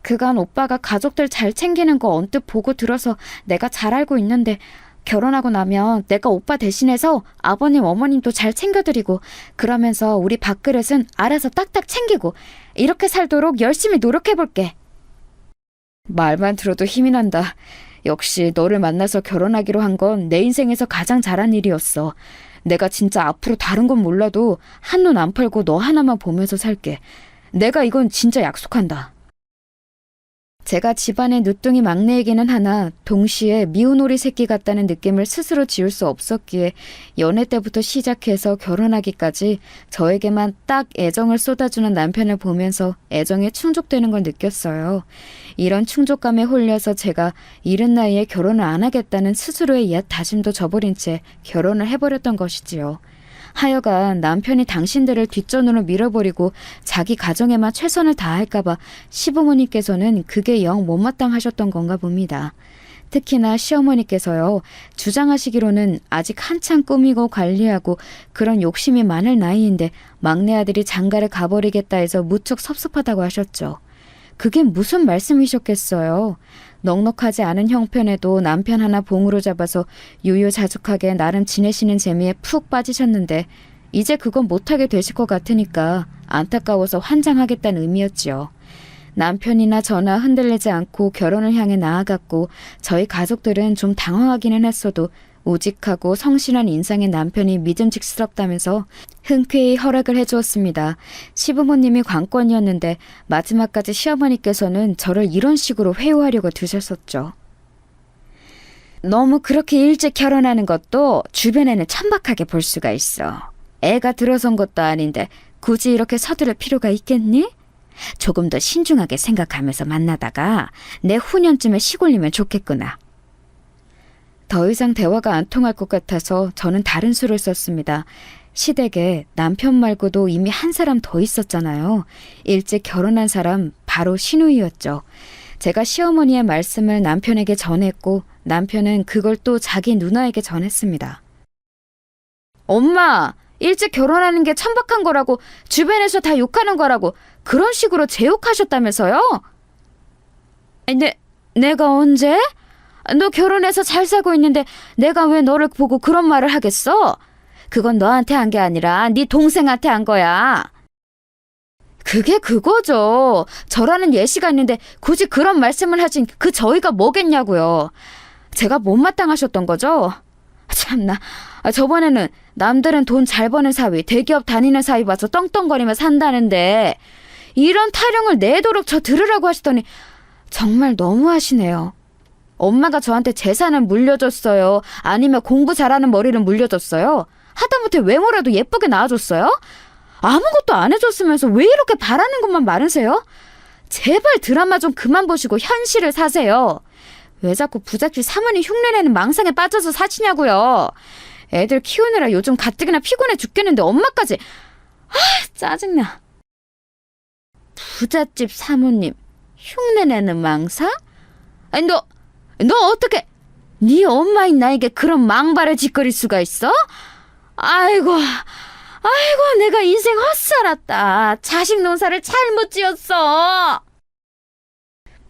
그간 오빠가 가족들 잘 챙기는 거 언뜻 보고 들어서 내가 잘 알고 있는데 결혼하고 나면 내가 오빠 대신해서 아버님 어머님도 잘 챙겨드리고 그러면서 우리 밥그릇은 알아서 딱딱 챙기고 이렇게 살도록 열심히 노력해볼게. 말만 들어도 힘이 난다. 역시 너를 만나서 결혼하기로 한 건 내 인생에서 가장 잘한 일이었어. 내가 진짜 앞으로 다른 건 몰라도 한눈 안 팔고 너 하나만 보면서 살게. 내가 이건 진짜 약속한다. 제가 집안의 늦둥이 막내이기는 하나 동시에 미운 오리 새끼 같다는 느낌을 스스로 지울 수 없었기에 연애 때부터 시작해서 결혼하기까지 저에게만 딱 애정을 쏟아주는 남편을 보면서 애정에 충족되는 걸 느꼈어요. 이런 충족감에 홀려서 제가 이른 나이에 결혼을 안 하겠다는 스스로의 옛 다짐도 저버린 채 결혼을 해버렸던 것이지요. 하여간 남편이 당신들을 뒷전으로 밀어버리고 자기 가정에만 최선을 다할까봐 시부모님께서는 그게 영 못마땅하셨던 건가 봅니다. 특히나 시어머니께서요. 주장하시기로는 아직 한참 꾸미고 관리하고 그런 욕심이 많을 나이인데 막내 아들이 장가를 가버리겠다 해서 무척 섭섭하다고 하셨죠. 그게 무슨 말씀이셨겠어요. 넉넉하지 않은 형편에도 남편 하나 봉으로 잡아서 유유자숙하게 나름 지내시는 재미에 푹 빠지셨는데 이제 그건 못하게 되실 것 같으니까 안타까워서 환장하겠다는 의미였지요. 남편이나 저나 흔들리지 않고 결혼을 향해 나아갔고 저희 가족들은 좀 당황하기는 했어도 우직하고 성실한 인상의 남편이 믿음직스럽다면서 흔쾌히 허락을 해주었습니다. 시부모님이 관건이었는데 마지막까지 시어머니께서는 저를 이런 식으로 회유하려고 드셨었죠. 너무 그렇게 일찍 결혼하는 것도 주변에는 천박하게 볼 수가 있어. 애가 들어선 것도 아닌데 굳이 이렇게 서두를 필요가 있겠니? 조금 더 신중하게 생각하면서 만나다가 내 후년쯤에 시골리면 좋겠구나. 더 이상 대화가 안 통할 것 같아서 저는 다른 수를 썼습니다. 시댁에 남편 말고도 이미 한 사람 더 있었잖아요. 일찍 결혼한 사람 바로 시누이였죠. 제가 시어머니의 말씀을 남편에게 전했고 남편은 그걸 또 자기 누나에게 전했습니다. 엄마! 일찍 결혼하는 게 천박한 거라고 주변에서 다 욕하는 거라고 그런 식으로 제욕하셨다면서요? 내가 언제? 너 결혼해서 잘 살고 있는데 내가 왜 너를 보고 그런 말을 하겠어? 그건 너한테 한 게 아니라 네 동생한테 한 거야. 그게 그거죠. 저라는 예시가 있는데 굳이 그런 말씀을 하신 그 저희가 뭐겠냐고요. 제가 못마땅하셨던 거죠? 참나. 저번에는 남들은 돈 잘 버는 사위, 대기업 다니는 사위 봐서 떵떵거리며 산다는데 이런 타령을 내도록 저 들으라고 하시더니 정말 너무하시네요. 엄마가 저한테 재산을 물려줬어요? 아니면 공부 잘하는 머리를 물려줬어요? 하다못해 외모라도 예쁘게 낳아줬어요? 아무것도 안 해줬으면서 왜 이렇게 바라는 것만 많으세요? 제발 드라마 좀 그만 보시고 현실을 사세요. 왜 자꾸 부잣집 사모님 흉내내는 망상에 빠져서 사시냐고요. 애들 키우느라 요즘 가뜩이나 피곤해 죽겠는데 엄마까지. 짜증나. 부잣집 사모님 흉내내는 망상? 아니 너 어떻게 네 엄마인 나에게 그런 망발을 짓거릴 수가 있어? 아이고 내가 인생 헛살았다. 자식 농사를 잘못 지었어.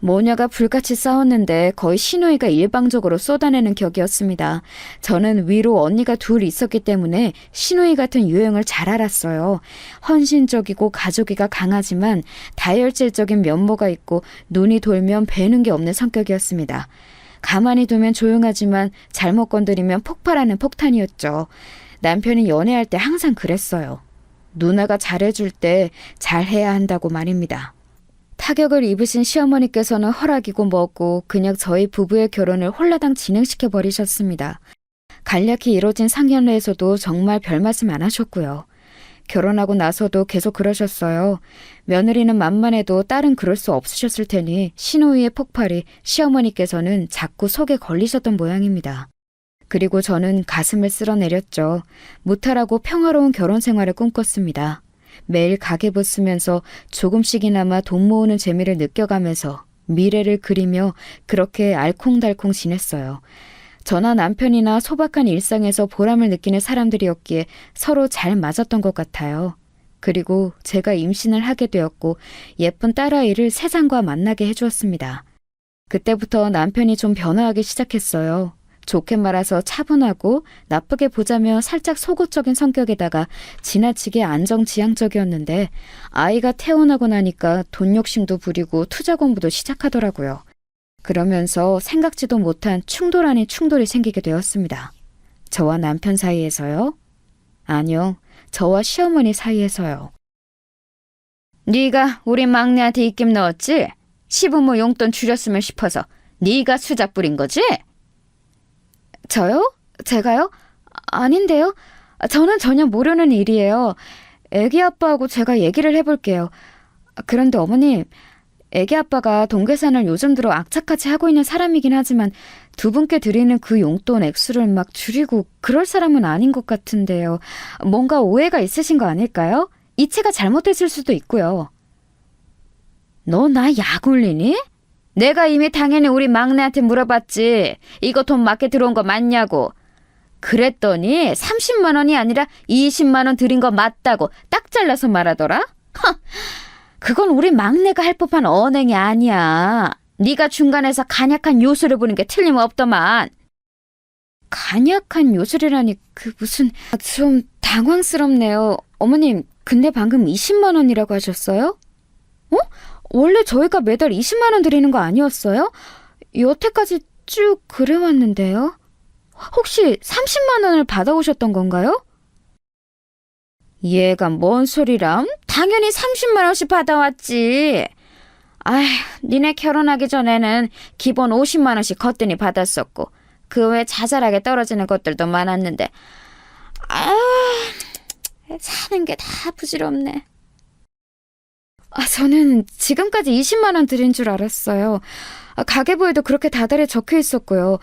모녀가 불같이 싸웠는데 거의 시누이가 일방적으로 쏟아내는 격이었습니다. 저는 위로 언니가 둘 있었기 때문에 시누이 같은 유형을 잘 알았어요. 헌신적이고 가족이가 강하지만 다혈질적인 면모가 있고 눈이 돌면 배는 게 없는 성격이었습니다. 가만히 두면 조용하지만 잘못 건드리면 폭발하는 폭탄이었죠. 남편이 연애할 때 항상 그랬어요. 누나가 잘해줄 때 잘해야 한다고 말입니다. 타격을 입으신 시어머니께서는 허락이고 뭐고 그냥 저희 부부의 결혼을 홀라당 진행시켜 버리셨습니다. 간략히 이뤄진 상견례에서도 정말 별 말씀 안 하셨고요. 결혼하고 나서도 계속 그러셨어요. 며느리는 만만해도 딸은 그럴 수 없으셨을 테니 시누이의 폭발이 시어머니께서는 자꾸 속에 걸리셨던 모양입니다. 그리고 저는 가슴을 쓸어내렸죠. 무탈하고 평화로운 결혼 생활을 꿈꿨습니다. 매일 가계부 쓰면서 조금씩이나마 돈 모으는 재미를 느껴가면서 미래를 그리며 그렇게 알콩달콩 지냈어요. 저나 남편이나 소박한 일상에서 보람을 느끼는 사람들이었기에 서로 잘 맞았던 것 같아요. 그리고 제가 임신을 하게 되었고 예쁜 딸아이를 세상과 만나게 해주었습니다. 그때부터 남편이 좀 변화하기 시작했어요. 좋게 말해서 차분하고 나쁘게 보자면 살짝 속옷적인 성격에다가 지나치게 안정지향적이었는데 아이가 태어나고 나니까 돈 욕심도 부리고 투자 공부도 시작하더라고요. 그러면서 생각지도 못한 충돌 아닌 충돌이 생기게 되었습니다. 저와 남편 사이에서요? 아니요, 저와 시어머니 사이에서요. 네가 우리 막내한테 입김 넣었지? 시부모 용돈 줄였으면 싶어서 네가 수작 부린 거지? 저요? 제가요? 아닌데요. 저는 전혀 모르는 일이에요. 애기 아빠하고 제가 얘기를 해볼게요. 그런데 어머님, 애기 아빠가 돈 계산을 요즘 들어 악착같이 하고 있는 사람이긴 하지만 두 분께 드리는 그 용돈 액수를 막 줄이고 그럴 사람은 아닌 것 같은데요. 뭔가 오해가 있으신 거 아닐까요? 이체가 잘못됐을 수도 있고요. 너 나 약 올리니? 내가 이미 당연히 우리 막내한테 물어봤지. 이거 돈 맞게 들어온 거 맞냐고. 그랬더니 30만 원이 아니라 20만 원 드린 거 맞다고 딱 잘라서 말하더라. 그건 우리 막내가 할 법한 언행이 아니야. 네가 중간에서 간약한 요술을 부는 게 틀림없더만. 간약한 요술이라니 그 무슨... 좀 당황스럽네요. 어머님, 근데 방금 20만 원이라고 하셨어요? 어? 원래 저희가 매달 20만 원 드리는 거 아니었어요? 여태까지 쭉 그래왔는데요. 혹시 30만 원을 받아오셨던 건가요? 얘가 뭔 소리람? 당연히 30만 원씩 받아왔지. 아휴, 니네 결혼하기 전에는 기본 50만 원씩 거뜬히 받았었고 그 외 자잘하게 떨어지는 것들도 많았는데 사는 게 다 부질없네. 저는 지금까지 20만 원 드린 줄 알았어요. 가계부에도 그렇게 다달이 적혀 있었고요.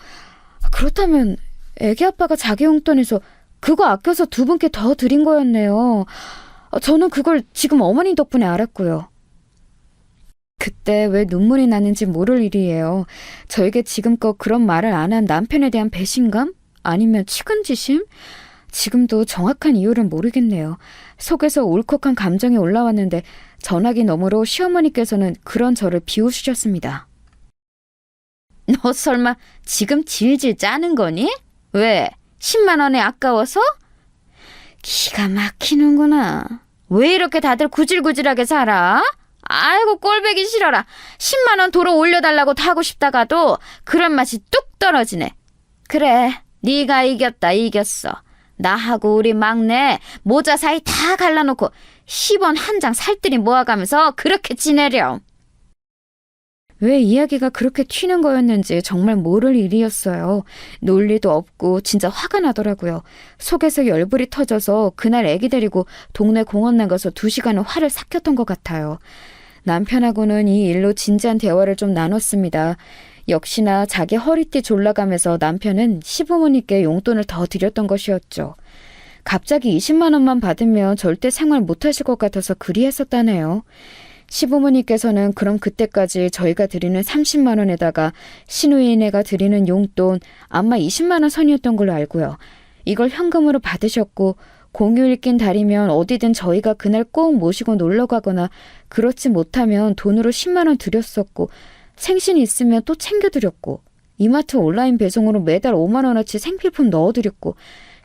그렇다면 애기 아빠가 자기 용돈에서 그거 아껴서 두 분께 더 드린 거였네요. 저는 그걸 지금 어머니 덕분에 알았고요. 그때 왜 눈물이 나는지 모를 일이에요. 저에게 지금껏 그런 말을 안 한 남편에 대한 배신감? 아니면 측은지심? 지금도 정확한 이유를 모르겠네요. 속에서 울컥한 감정이 올라왔는데 전화기 너머로 시어머니께서는 그런 저를 비웃으셨습니다. 너 설마 지금 질질 짜는 거니? 왜? 10만 원에 아까워서? 기가 막히는구나. 왜 이렇게 다들 구질구질하게 살아? 아이고 꼴보기 싫어라. 10만 원 도로 올려달라고 하고 싶다가도 그런 맛이 뚝 떨어지네. 그래, 네가 이겼어. 나하고 우리 막내 모자 사이 다 갈라놓고 10원 한 장 살뜰히 모아가면서 그렇게 지내렴. 왜 이야기가 그렇게 튀는 거였는지 정말 모를 일이었어요. 논리도 없고 진짜 화가 나더라고요. 속에서 열불이 터져서 그날 애기 데리고 동네 공원 나가서 2시간은 화를 삭혔던 것 같아요. 남편하고는 이 일로 진지한 대화를 좀 나눴습니다. 역시나 자기 허리띠 졸라가면서 남편은 시부모님께 용돈을 더 드렸던 것이었죠. 갑자기 20만 원만 받으면 절대 생활 못하실 것 같아서 그리했었다네요. 시부모님께서는 그럼 그때까지 저희가 드리는 30만 원에다가 시누이네가 드리는 용돈 아마 20만 원 선이었던 걸로 알고요. 이걸 현금으로 받으셨고 공휴일 낀 달이면 어디든 저희가 그날 꼭 모시고 놀러 가거나 그렇지 못하면 돈으로 10만 원 드렸었고 생신이 있으면 또 챙겨드렸고 이마트 온라인 배송으로 매달 5만 원어치 생필품 넣어드렸고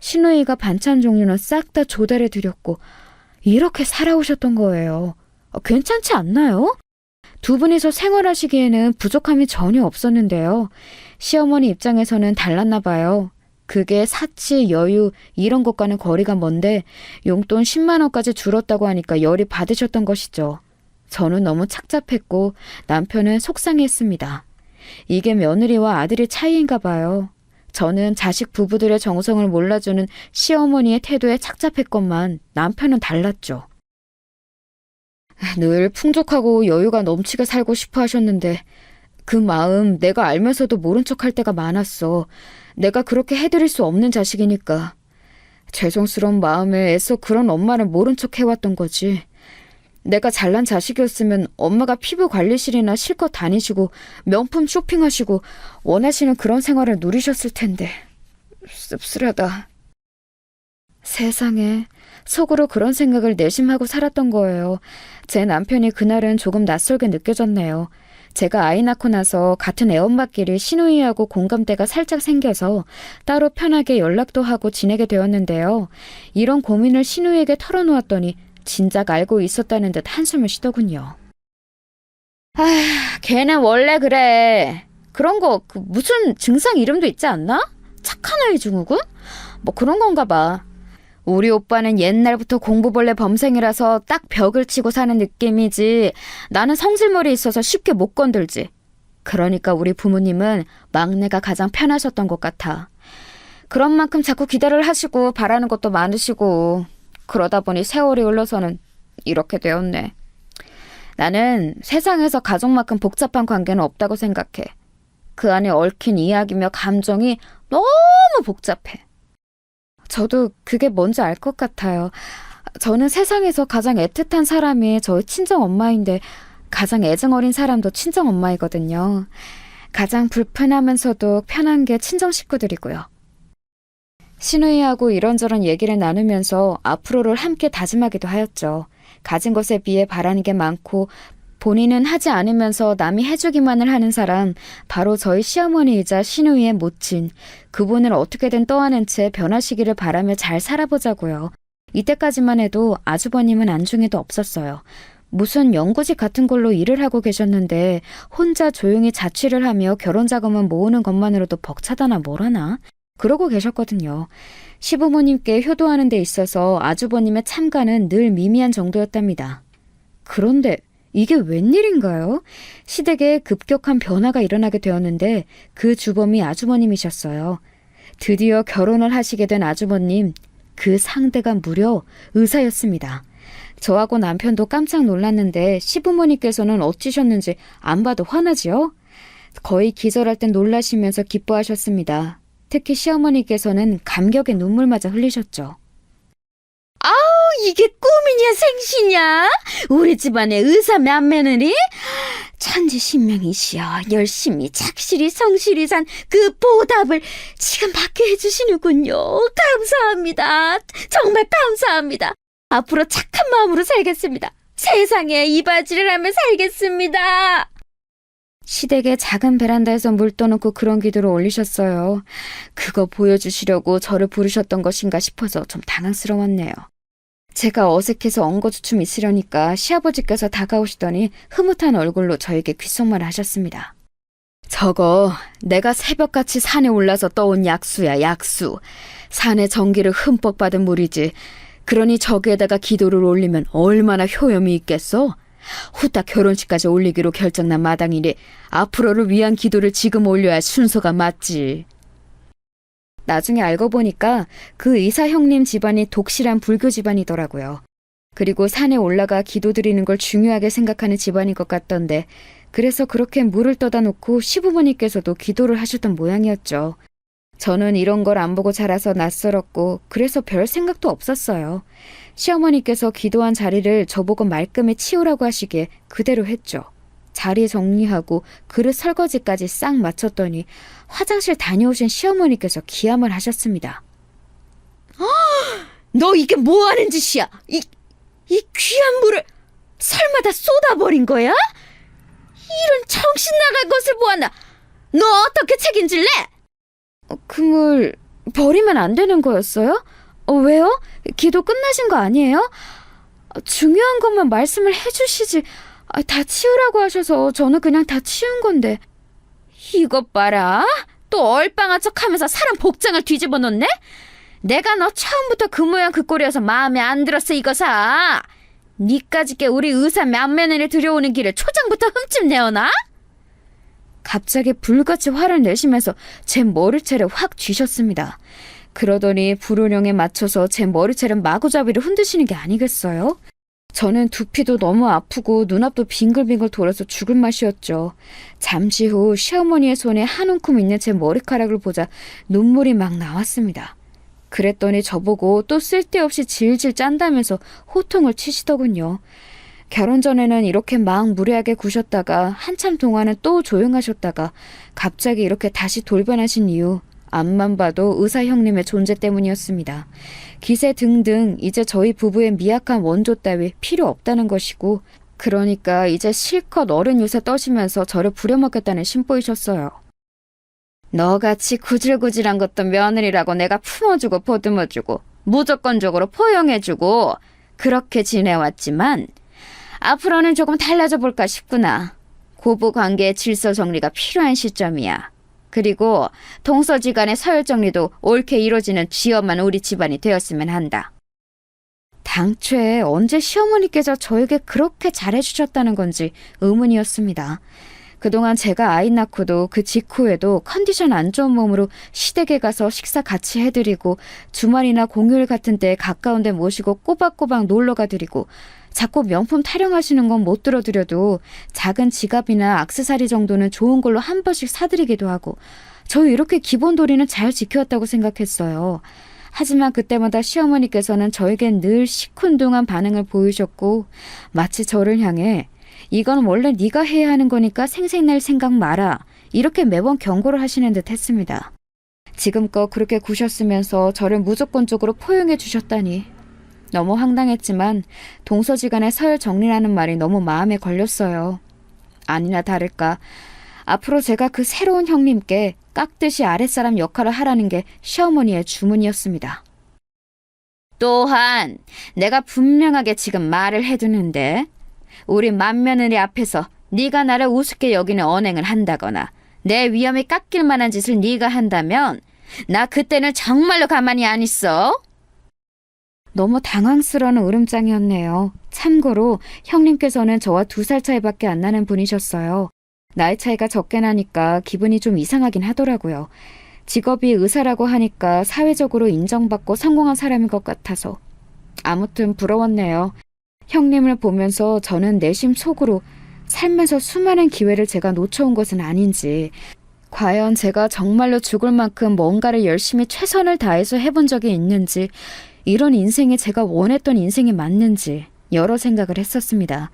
시누이가 반찬 종류는 싹 다 조달해드렸고 이렇게 살아오셨던 거예요. 괜찮지 않나요? 두 분이서 생활하시기에는 부족함이 전혀 없었는데요. 시어머니 입장에서는 달랐나 봐요. 그게 사치, 여유 이런 것과는 거리가 먼데 용돈 10만 원까지 줄었다고 하니까 열이 받으셨던 것이죠. 저는 너무 착잡했고 남편은 속상했습니다. 이게 며느리와 아들의 차이인가 봐요. 저는 자식 부부들의 정성을 몰라주는 시어머니의 태도에 착잡했건만 남편은 달랐죠. 늘 풍족하고 여유가 넘치게 살고 싶어 하셨는데 그 마음 내가 알면서도 모른 척할 때가 많았어. 내가 그렇게 해드릴 수 없는 자식이니까. 죄송스러운 마음에 애써 그런 엄마를 모른 척 해왔던 거지. 내가 잘난 자식이었으면 엄마가 피부 관리실이나 실컷 다니시고 명품 쇼핑하시고 원하시는 그런 생활을 누리셨을 텐데. 씁쓸하다. 세상에, 속으로 그런 생각을 내심하고 살았던 거예요. 제 남편이 그날은 조금 낯설게 느껴졌네요. 제가 아이 낳고 나서 같은 애엄마끼리 시누이하고 공감대가 살짝 생겨서 따로 편하게 연락도 하고 지내게 되었는데요. 이런 고민을 시누이에게 털어놓았더니 진작 알고 있었다는 듯 한숨을 쉬더군요. 걔는 원래 그래. 그런 거 무슨 증상 이름도 있지 않나? 착한 아이 증후군? 뭐 그런 건가 봐. 우리 오빠는 옛날부터 공부벌레 범생이라서 딱 벽을 치고 사는 느낌이지 나는 성질머리 있어서 쉽게 못 건들지. 그러니까 우리 부모님은 막내가 가장 편하셨던 것 같아. 그런 만큼 자꾸 기대를 하시고 바라는 것도 많으시고 그러다 보니 세월이 흘러서는 이렇게 되었네. 나는 세상에서 가족만큼 복잡한 관계는 없다고 생각해. 그 안에 얽힌 이야기며 감정이 너무 복잡해. 저도 그게 뭔지 알 것 같아요. 저는 세상에서 가장 애틋한 사람이 저희 친정엄마인데 가장 애정어린 사람도 친정엄마이거든요. 가장 불편하면서도 편한 게 친정 식구들이고요. 시누이하고 이런저런 얘기를 나누면서 앞으로를 함께 다짐하기도 하였죠. 가진 것에 비해 바라는 게 많고 본인은 하지 않으면서 남이 해주기만을 하는 사람, 바로 저희 시어머니이자 시누이의 모친, 그분을 어떻게든 떠안은 채 변하시기를 바라며 잘 살아보자고요. 이때까지만 해도 아주버님은 안중에도 없었어요. 무슨 연구직 같은 걸로 일을 하고 계셨는데 혼자 조용히 자취를 하며 결혼 자금을 모으는 것만으로도 벅차다나 뭐라나? 그러고 계셨거든요. 시부모님께 효도하는 데 있어서 아주버님의 참가는 늘 미미한 정도였답니다. 그런데 이게 웬일인가요? 시댁에 급격한 변화가 일어나게 되었는데 그 주범이 아주버님이셨어요. 드디어 결혼을 하시게 된 아주버님, 그 상대가 무려 의사였습니다. 저하고 남편도 깜짝 놀랐는데 시부모님께서는 어찌셨는지 안 봐도 화나지요? 거의 기절할 땐 놀라시면서 기뻐하셨습니다. 특히 시어머니께서는 감격에 눈물마저 흘리셨죠. 이게 꿈이냐 생시냐? 우리 집안의 의사 맏며느리? 천지신명이시여 열심히 착실히 성실히 산 그 보답을 지금 받게 해주시는군요. 감사합니다. 정말 감사합니다. 앞으로 착한 마음으로 살겠습니다. 세상에 이바지를 하며 살겠습니다. 시댁의 작은 베란다에서 물 떠놓고 그런 기도를 올리셨어요. 그거 보여주시려고 저를 부르셨던 것인가 싶어서 좀 당황스러웠네요. 제가 어색해서 엉거주춤 있으려니까 시아버지께서 다가오시더니 흐뭇한 얼굴로 저에게 귓속말을 하셨습니다. 저거 내가 새벽같이 산에 올라서 떠온 약수야, 약수. 산의 전기를 흠뻑 받은 물이지. 그러니 저기에다가 기도를 올리면 얼마나 효염이 있겠어? 후딱 결혼식까지 올리기로 결정난 마당이니 앞으로를 위한 기도를 지금 올려야 순서가 맞지. 나중에 알고 보니까 그 의사 형님 집안이 독실한 불교 집안이더라고요. 그리고 산에 올라가 기도드리는 걸 중요하게 생각하는 집안인 것 같던데, 그래서 그렇게 물을 떠다 놓고 시부모님께서도 기도를 하셨던 모양이었죠. 저는 이런 걸 안 보고 자라서 낯설었고 그래서 별 생각도 없었어요. 시어머니께서 기도한 자리를 저보고 말끔히 치우라고 하시기에 그대로 했죠. 자리 정리하고 그릇 설거지까지 싹 마쳤더니 화장실 다녀오신 시어머니께서 기함을 하셨습니다. 너 이게 뭐 하는 짓이야? 이 귀한 물을 설마 다 쏟아버린 거야? 이런 정신 나갈 것을 보았나? 너 어떻게 책임질래? 그 물 버리면 안 되는 거였어요? 왜요? 기도 끝나신 거 아니에요? 중요한 것만 말씀을 해주시지. 다 치우라고 하셔서 저는 그냥 다 치운 건데. 이것 봐라. 또 얼빵한 척하면서 사람 복장을 뒤집어 놓네? 내가 너 처음부터 그 모양 그 꼴이어서 마음에 안 들었어 이거사. 니까짓게 우리 의사 맏며느리 들여오는 길에 초장부터 흠집 내어놔? 갑자기 불같이 화를 내시면서 제 머리채를 확 쥐셨습니다. 그러더니 불호령에 맞춰서 제 머리채를 마구잡이로 흔드시는 게 아니겠어요? 저는 두피도 너무 아프고 눈앞도 빙글빙글 돌아서 죽을 맛이었죠. 잠시 후 시어머니의 손에 한 움큼 있는 제 머리카락을 보자 눈물이 막 나왔습니다. 그랬더니 저보고 또 쓸데없이 질질 짠다면서 호통을 치시더군요. 결혼 전에는 이렇게 막 무례하게 구셨다가 한참 동안은 또 조용하셨다가 갑자기 이렇게 다시 돌변하신 이유, 앞만 봐도 의사 형님의 존재 때문이었습니다. 기세 등등 이제 저희 부부의 미약한 원조 따위 필요 없다는 것이고, 그러니까 이제 실컷 어른 유세 떠시면서 저를 부려먹겠다는 심보이셨어요. 너같이 구질구질한 것도 며느리라고 내가 품어주고 보듬어주고 무조건적으로 포용해주고 그렇게 지내왔지만 앞으로는 조금 달라져 볼까 싶구나. 고부관계의 질서 정리가 필요한 시점이야. 그리고 동서지간의 서열 정리도 옳게 이루어지는 쥐엄한 우리 집안이 되었으면 한다. 당초에 언제 시어머니께서 저에게 그렇게 잘해주셨다는 건지 의문이었습니다. 그동안 제가 아이 낳고도 그 직후에도 컨디션 안 좋은 몸으로 시댁에 가서 식사 같이 해드리고 주말이나 공휴일 같은 때 가까운 데 모시고 꼬박꼬박 놀러가 드리고 자꾸 명품 타령하시는 건 못 들어드려도 작은 지갑이나 액세서리 정도는 좋은 걸로 한 번씩 사드리기도 하고 저 이렇게 기본 도리는 잘 지켜왔다고 생각했어요. 하지만 그때마다 시어머니께서는 저에겐 늘 시큰둥한 반응을 보이셨고 마치 저를 향해 이건 원래 네가 해야 하는 거니까 생색낼 생각 마라 이렇게 매번 경고를 하시는 듯 했습니다. 지금껏 그렇게 구셨으면서 저를 무조건적으로 포용해 주셨다니 너무 황당했지만 동서지간의 서열 정리라는 말이 너무 마음에 걸렸어요. 아니나 다를까 앞으로 제가 그 새로운 형님께 깍듯이 아랫사람 역할을 하라는 게 시어머니의 주문이었습니다. 또한 내가 분명하게 지금 말을 해두는데 우리 맏며느리 앞에서 네가 나를 우습게 여기는 언행을 한다거나 내 위험이 깎일 만한 짓을 네가 한다면 나 그때는 정말로 가만히 안 있어. 너무 당황스러운 울음장이었네요. 참고로 형님께서는 저와 2살 차이밖에 안 나는 분이셨어요. 나이 차이가 적게 나니까 기분이 좀 이상하긴 하더라고요. 직업이 의사라고 하니까 사회적으로 인정받고 성공한 사람인 것 같아서. 아무튼 부러웠네요. 형님을 보면서 저는 내심 속으로 살면서 수많은 기회를 제가 놓쳐온 것은 아닌지, 과연 제가 정말로 죽을 만큼 뭔가를 열심히 최선을 다해서 해본 적이 있는지, 이런 인생이 제가 원했던 인생이 맞는지 여러 생각을 했었습니다.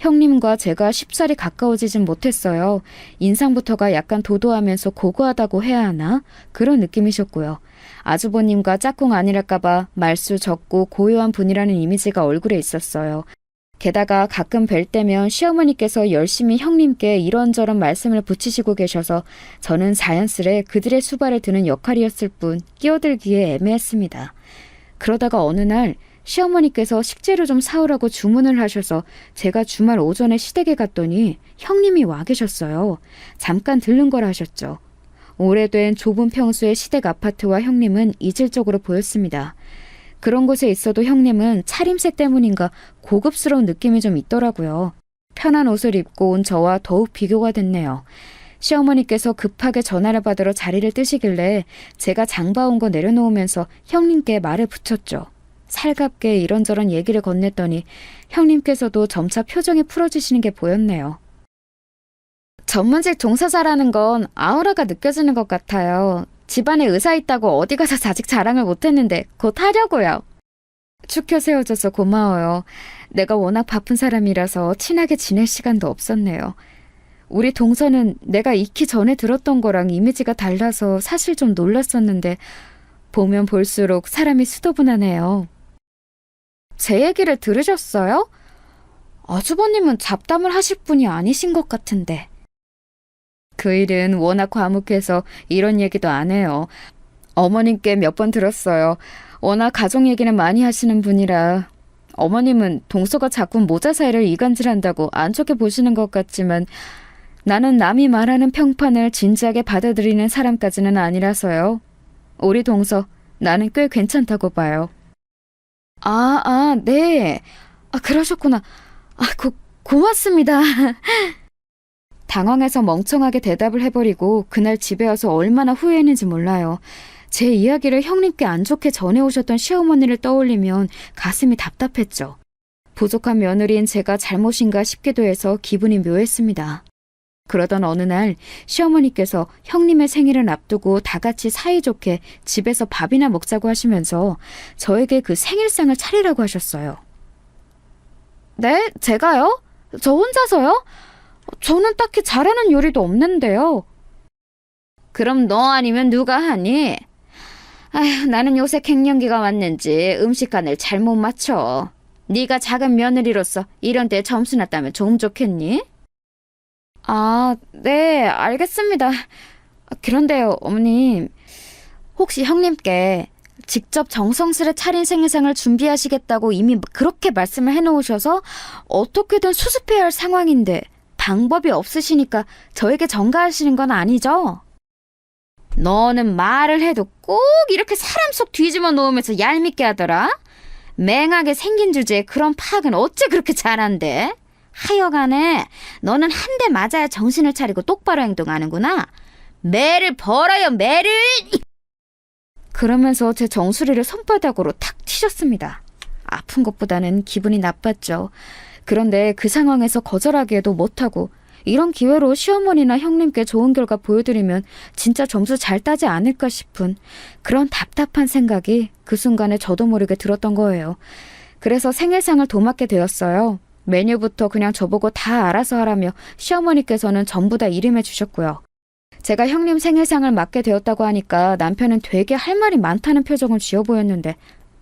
형님과 제가 쉽사리 가까워지진 못했어요. 인상부터가 약간 도도하면서 고고하다고 해야 하나? 그런 느낌이셨고요. 아주버님과 짝꿍 아니랄까봐 말수 적고 고요한 분이라는 이미지가 얼굴에 있었어요. 게다가 가끔 뵐 때면 시어머니께서 열심히 형님께 이런저런 말씀을 붙이시고 계셔서 저는 자연스레 그들의 수발을 드는 역할이었을 뿐 끼어들기에 애매했습니다. 그러다가 어느 날 시어머니께서 식재료 좀 사오라고 주문을 하셔서 제가 주말 오전에 시댁에 갔더니 형님이 와 계셨어요. 잠깐 들른 거라 하셨죠. 오래된 좁은 평수의 시댁 아파트와 형님은 이질적으로 보였습니다. 그런 곳에 있어도 형님은 차림새 때문인가 고급스러운 느낌이 좀 있더라고요. 편한 옷을 입고 온 저와 더욱 비교가 됐네요. 시어머니께서 급하게 전화를 받으러 자리를 뜨시길래 제가 장 봐온 거 내려놓으면서 형님께 말을 붙였죠. 살갑게 이런저런 얘기를 건넸더니 형님께서도 점차 표정이 풀어지시는 게 보였네요. 전문직 종사자라는 건 아우라가 느껴지는 것 같아요. 집안에 의사 있다고 어디 가서 자직 자랑을 못했는데 곧 하려고요. 축혀 세워줘서 고마워요. 내가 워낙 바쁜 사람이라서 친하게 지낼 시간도 없었네요. 우리 동서는 내가 익히 전에 들었던 거랑 이미지가 달라서 사실 좀 놀랐었는데 보면 볼수록 사람이 수더분하네요. 제 얘기를 들으셨어요? 아주버님은 잡담을 하실 분이 아니신 것 같은데. 그 일은 워낙 과묵해서 이런 얘기도 안 해요. 어머님께 몇 번 들었어요. 워낙 가족 얘기는 많이 하시는 분이라. 어머님은 동서가 자꾸 모자 사이를 이간질한다고 안 좋게 보시는 것 같지만 나는 남이 말하는 평판을 진지하게 받아들이는 사람까지는 아니라서요. 우리 동서, 나는 꽤 괜찮다고 봐요. 네. 그러셨구나. 고맙습니다. 당황해서 멍청하게 대답을 해버리고 그날 집에 와서 얼마나 후회했는지 몰라요. 제 이야기를 형님께 안 좋게 전해오셨던 시어머니를 떠올리면 가슴이 답답했죠. 부족한 며느리인 제가 잘못인가 싶기도 해서 기분이 묘했습니다. 그러던 어느 날 시어머니께서 형님의 생일을 앞두고 다 같이 사이좋게 집에서 밥이나 먹자고 하시면서 저에게 그 생일상을 차리라고 하셨어요. 네? 제가요? 저 혼자서요? 저는 딱히 잘하는 요리도 없는데요. 그럼 너 아니면 누가 하니? 아휴, 나는 요새 갱년기가 왔는지 음식간을 잘못 맞춰. 네가 작은 며느리로서 이런 데 점수나 따면 좀 좋겠니? 네, 알겠습니다. 그런데요, 어머님. 혹시 형님께 직접 정성스레 차린 생일상을 준비하시겠다고 이미 그렇게 말씀을 해놓으셔서 어떻게든 수습해야 할 상황인데 방법이 없으시니까 저에게 전가하시는 건 아니죠? 너는 말을 해도 꼭 이렇게 사람 속 뒤집어 놓으면서 얄밉게 하더라? 맹하게 생긴 주제에 그런 파악은 어째 그렇게 잘한대? 하여간에 너는 한 대 맞아야 정신을 차리고 똑바로 행동하는구나. 매를 벌어요, 매를! 그러면서 제 정수리를 손바닥으로 탁 튀셨습니다. 아픈 것보다는 기분이 나빴죠. 그런데 그 상황에서 거절하기에도 못하고 이런 기회로 시어머니나 형님께 좋은 결과 보여드리면 진짜 점수 잘 따지 않을까 싶은 그런 답답한 생각이 그 순간에 저도 모르게 들었던 거예요. 그래서 생일상을 도맡게 되었어요. 메뉴부터 그냥 저보고 다 알아서 하라며 시어머니께서는 전부 다 이름해 주셨고요. 제가 형님 생일상을 맡게 되었다고 하니까 남편은 되게 할 말이 많다는 표정을 지어 보였는데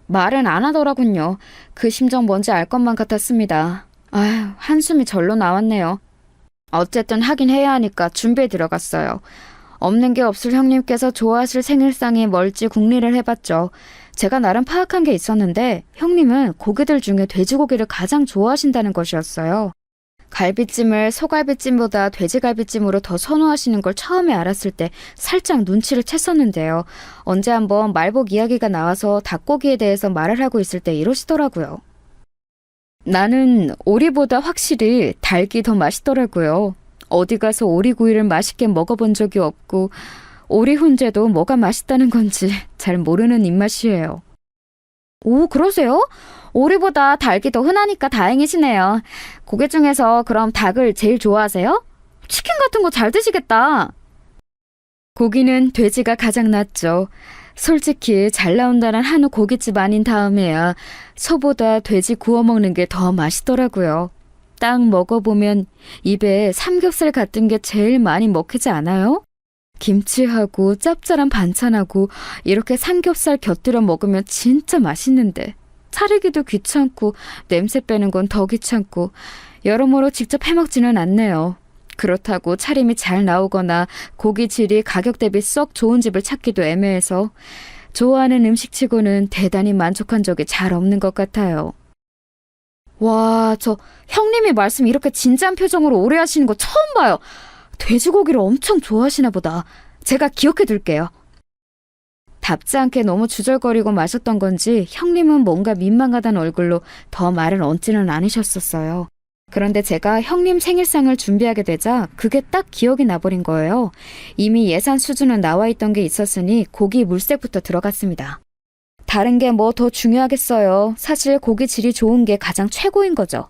말은 안 하더라군요. 그 심정 뭔지 알 것만 같았습니다. 아휴, 한숨이 절로 나왔네요. 어쨌든 하긴 해야 하니까 준비에 들어갔어요. 없는 게 없을 형님께서 좋아하실 생일상이 뭘지 궁리를 해봤죠. 제가 나름 파악한 게 있었는데 형님은 고기들 중에 돼지고기를 가장 좋아하신다는 것이었어요. 갈비찜을 소갈비찜보다 돼지갈비찜으로 더 선호하시는 걸 처음에 알았을 때 살짝 눈치를 챘었는데요. 언제 한번 말복 이야기가 나와서 닭고기에 대해서 말을 하고 있을 때 이러시더라고요. 나는 오리보다 확실히 닭이 더 맛있더라고요. 어디 가서 오리구이를 맛있게 먹어본 적이 없고 오리 훈제도 뭐가 맛있다는 건지 잘 모르는 입맛이에요. 오, 그러세요? 오리보다 닭이 더 흔하니까 다행이시네요. 고기 중에서 그럼 닭을 제일 좋아하세요? 치킨 같은 거 잘 드시겠다. 고기는 돼지가 가장 낫죠. 솔직히 잘 나온다는 한우 고깃집 아닌 다음에야 소보다 돼지 구워 먹는 게 더 맛있더라고요. 딱 먹어보면 입에 삼겹살 같은 게 제일 많이 먹히지 않아요? 김치하고 짭짤한 반찬하고 이렇게 삼겹살 곁들여 먹으면 진짜 맛있는데 차리기도 귀찮고 냄새 빼는 건 더 귀찮고 여러모로 직접 해먹지는 않네요. 그렇다고 차림이 잘 나오거나 고기 질이 가격 대비 썩 좋은 집을 찾기도 애매해서 좋아하는 음식치고는 대단히 만족한 적이 잘 없는 것 같아요. 와, 저 형님이 말씀 이렇게 진지한 표정으로 오래 하시는 거 처음 봐요. 돼지고기를 엄청 좋아하시나 보다. 제가 기억해 둘게요. 답지 않게 너무 주절거리고 마셨던 건지 형님은 뭔가 민망하다는 얼굴로 더 말을 얹지는 않으셨었어요. 그런데 제가 형님 생일상을 준비하게 되자 그게 딱 기억이 나버린 거예요. 이미 예산 수준은 나와 있던 게 있었으니 고기 물색부터 들어갔습니다. 다른 게 뭐 더 중요하겠어요. 사실 고기 질이 좋은 게 가장 최고인 거죠.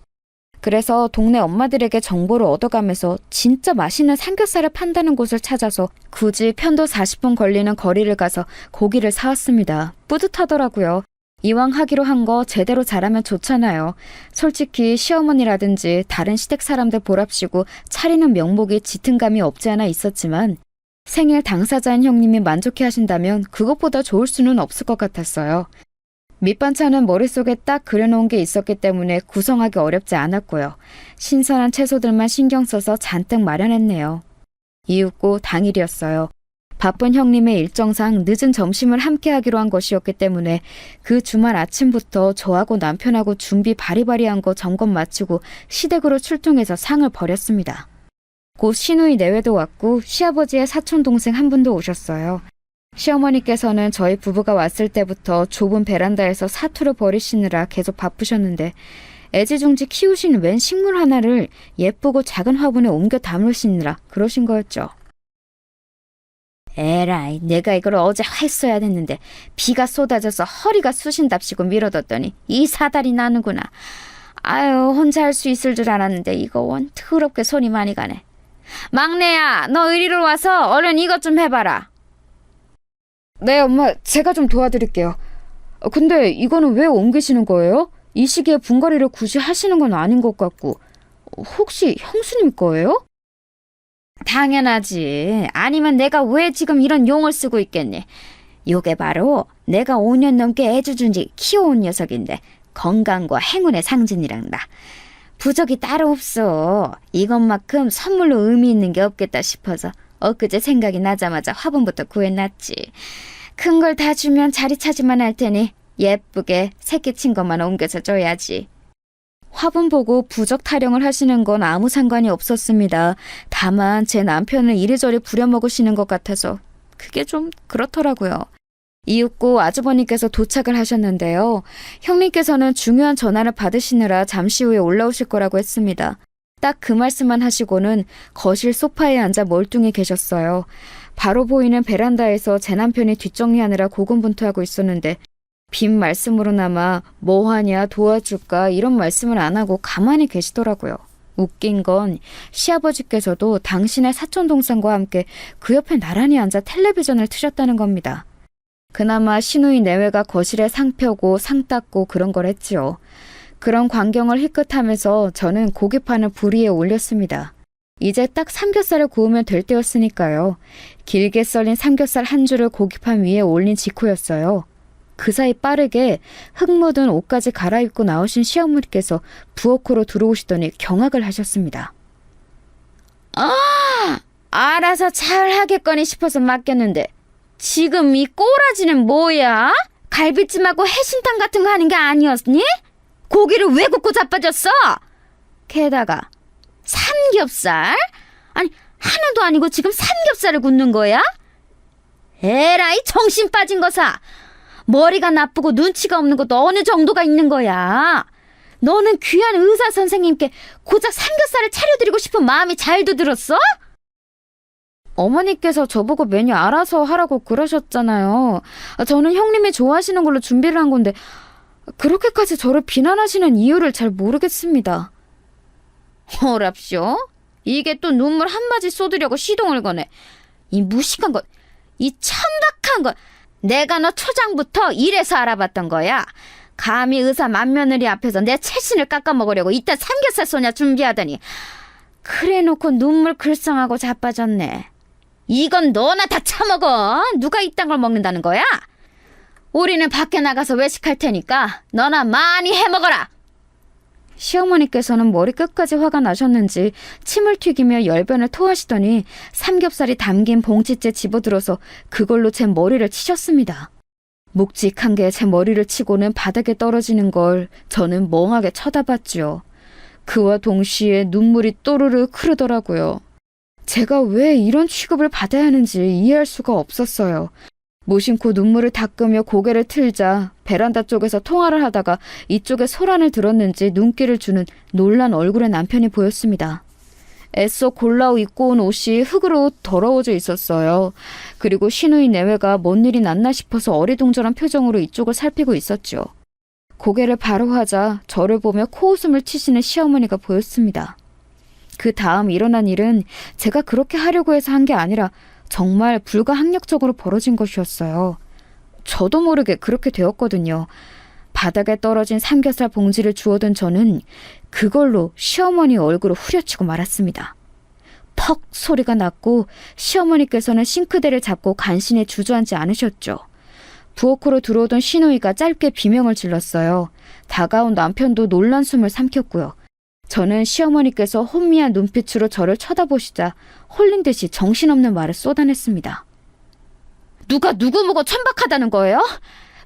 그래서 동네 엄마들에게 정보를 얻어가면서 진짜 맛있는 삼겹살을 판다는 곳을 찾아서 굳이 편도 40분 걸리는 거리를 가서 고기를 사왔습니다. 뿌듯하더라고요. 이왕 하기로 한 거 제대로 잘하면 좋잖아요. 솔직히 시어머니라든지 다른 시댁 사람들 보랍시고 차리는 명목이 짙은 감이 없지 않아 있었지만 생일 당사자인 형님이 만족해 하신다면 그것보다 좋을 수는 없을 것 같았어요. 밑반찬은 머릿속에 딱 그려놓은 게 있었기 때문에 구성하기 어렵지 않았고요. 신선한 채소들만 신경 써서 잔뜩 마련했네요. 이윽고 당일이었어요. 바쁜 형님의 일정상 늦은 점심을 함께 하기로 한 것이었기 때문에 그 주말 아침부터 저하고 남편하고 준비 바리바리한 거 점검 마치고 시댁으로 출동해서 상을 벌였습니다. 곧 시누이 내외도 왔고 시아버지의 사촌동생 한 분도 오셨어요. 시어머니께서는 저희 부부가 왔을 때부터 좁은 베란다에서 사투를 벌이시느라 계속 바쁘셨는데 애지중지 키우신 웬 식물 하나를 예쁘고 작은 화분에 옮겨 담으시느라 그러신 거였죠. 에라이, 내가 이걸 어제 했어야 됐는데 비가 쏟아져서 허리가 쑤신답시고 미뤄뒀더니 이 사달이 나는구나. 아유, 혼자 할 수 있을 줄 알았는데 이거 원 더럽게 손이 많이 가네. 막내야, 너 이리로 와서 얼른 이것 좀 해봐라. 네, 엄마, 제가 좀 도와드릴게요. 근데 이거는 왜 옮기시는 거예요? 이 시기에 분갈이를 굳이 하시는 건 아닌 것 같고. 혹시 형수님 거예요? 당연하지. 아니면 내가 왜 지금 이런 용을 쓰고 있겠니? 요게 바로 내가 5년 넘게 애주준지 키워온 녀석인데 건강과 행운의 상징이란다. 부적이 따로 없어. 이것만큼 선물로 의미 있는 게 없겠다 싶어서 엊그제 생각이 나자마자 화분부터 구해놨지. 큰 걸 다 주면 자리 차지만 할 테니 예쁘게 새끼 친 것만 옮겨서 줘야지. 화분 보고 부적 타령을 하시는 건 아무 상관이 없었습니다. 다만 제 남편을 이리저리 부려먹으시는 것 같아서 그게 좀 그렇더라고요. 이윽고 아주버님께서 도착을 하셨는데요. 형님께서는 중요한 전화를 받으시느라 잠시 후에 올라오실 거라고 했습니다. 딱 그 말씀만 하시고는 거실 소파에 앉아 멀뚱히 계셨어요. 바로 보이는 베란다에서 제 남편이 뒷정리하느라 고군분투하고 있었는데 빈 말씀으로나마 뭐하냐 도와줄까 이런 말씀을 안 하고 가만히 계시더라고요. 웃긴 건 시아버지께서도 당신의 사촌동생과 함께 그 옆에 나란히 앉아 텔레비전을 트셨다는 겁니다. 그나마 시누이 내외가 거실에 상 펴고 상 닦고 그런 걸 했지요. 그런 광경을 희끗하면서 저는 고기판을 불 위에 올렸습니다. 이제 딱 삼겹살을 구우면 될 때였으니까요. 길게 썰린 삼겹살 한 줄을 고기판 위에 올린 직후였어요. 그 사이 빠르게 흙 묻은 옷까지 갈아입고 나오신 시어머니께서 부엌으로 들어오시더니 경악을 하셨습니다. 알아서 잘 하겠거니 싶어서 맡겼는데 지금 이 꼬라지는 뭐야? 갈비찜하고 해신탕 같은 거 하는 게 아니었니? 고기를 왜 굽고 자빠졌어? 게다가 삼겹살? 아니 하나도 아니고 지금 삼겹살을 굽는 거야? 에라이 정신 빠진 거사. 머리가 나쁘고 눈치가 없는 것도 어느 정도가 있는 거야. 너는 귀한 의사 선생님께 고작 삼겹살을 차려드리고 싶은 마음이 잘도 들었어? 어머니께서 저보고 메뉴 알아서 하라고 그러셨잖아요. 저는 형님이 좋아하시는 걸로 준비를 한 건데 그렇게까지 저를 비난하시는 이유를 잘 모르겠습니다. 어랍쇼? 이게 또 눈물 한마디 쏟으려고 시동을 거네. 이 무식한 것, 이 천박한 것. 내가 너 초장부터 이래서 알아봤던 거야. 감히 의사 맏며느리 앞에서 내 채신을 깎아먹으려고 이딴 삼겹살 소냐 준비하더니 그래놓고 눈물 글썽하고 자빠졌네. 이건 너나 다 처먹어. 누가 이딴 걸 먹는다는 거야? 우리는 밖에 나가서 외식할 테니까 너나 많이 해먹어라. 시어머니께서는 머리끝까지 화가 나셨는지 침을 튀기며 열변을 토하시더니 삼겹살이 담긴 봉지째 집어들어서 그걸로 제 머리를 치셨습니다. 묵직한 게 제 머리를 치고는 바닥에 떨어지는 걸 저는 멍하게 쳐다봤죠. 그와 동시에 눈물이 또르르 흐르더라고요. 제가 왜 이런 취급을 받아야 하는지 이해할 수가 없었어요. 무심코 눈물을 닦으며 고개를 틀자 베란다 쪽에서 통화를 하다가 이쪽에 소란을 들었는지 눈길을 주는 놀란 얼굴의 남편이 보였습니다. 애써 골라 입고 온 옷이 흙으로 더러워져 있었어요. 그리고 시누이 내외가 뭔 일이 났나 싶어서 어리둥절한 표정으로 이쪽을 살피고 있었죠. 고개를 바로 하자 저를 보며 코웃음을 치시는 시어머니가 보였습니다. 그 다음 일어난 일은 제가 그렇게 하려고 해서 한 게 아니라 정말 불가항력적으로 벌어진 것이었어요. 저도 모르게 그렇게 되었거든요. 바닥에 떨어진 삼겹살 봉지를 주워든 저는 그걸로 시어머니 얼굴을 후려치고 말았습니다. 퍽 소리가 났고 시어머니께서는 싱크대를 잡고 간신히 주저앉지 않으셨죠. 부엌으로 들어오던 시누이가 짧게 비명을 질렀어요. 다가온 남편도 놀란 숨을 삼켰고요. 저는 시어머니께서 혼미한 눈빛으로 저를 쳐다보시자 홀린 듯이 정신없는 말을 쏟아냈습니다. 누가 누구 보고 천박하다는 거예요?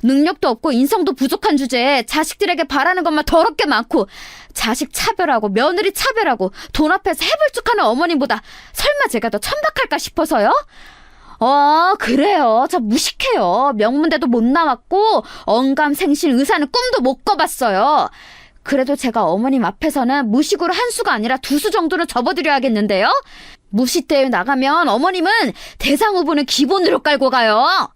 능력도 없고 인성도 부족한 주제에 자식들에게 바라는 것만 더럽게 많고 자식 차별하고 며느리 차별하고 돈 앞에서 해불쭉하는 어머님보다 설마 제가 더 천박할까 싶어서요? 그래요. 저 무식해요. 명문대도 못 나왔고 언감생신 의사는 꿈도 못 꿔봤어요. 그래도 제가 어머님 앞에서는 무식으로 한 수가 아니라 두 수 정도는 접어드려야겠는데요? 무시대회 나가면 어머님은 대상 후보는 기본으로 깔고 가요.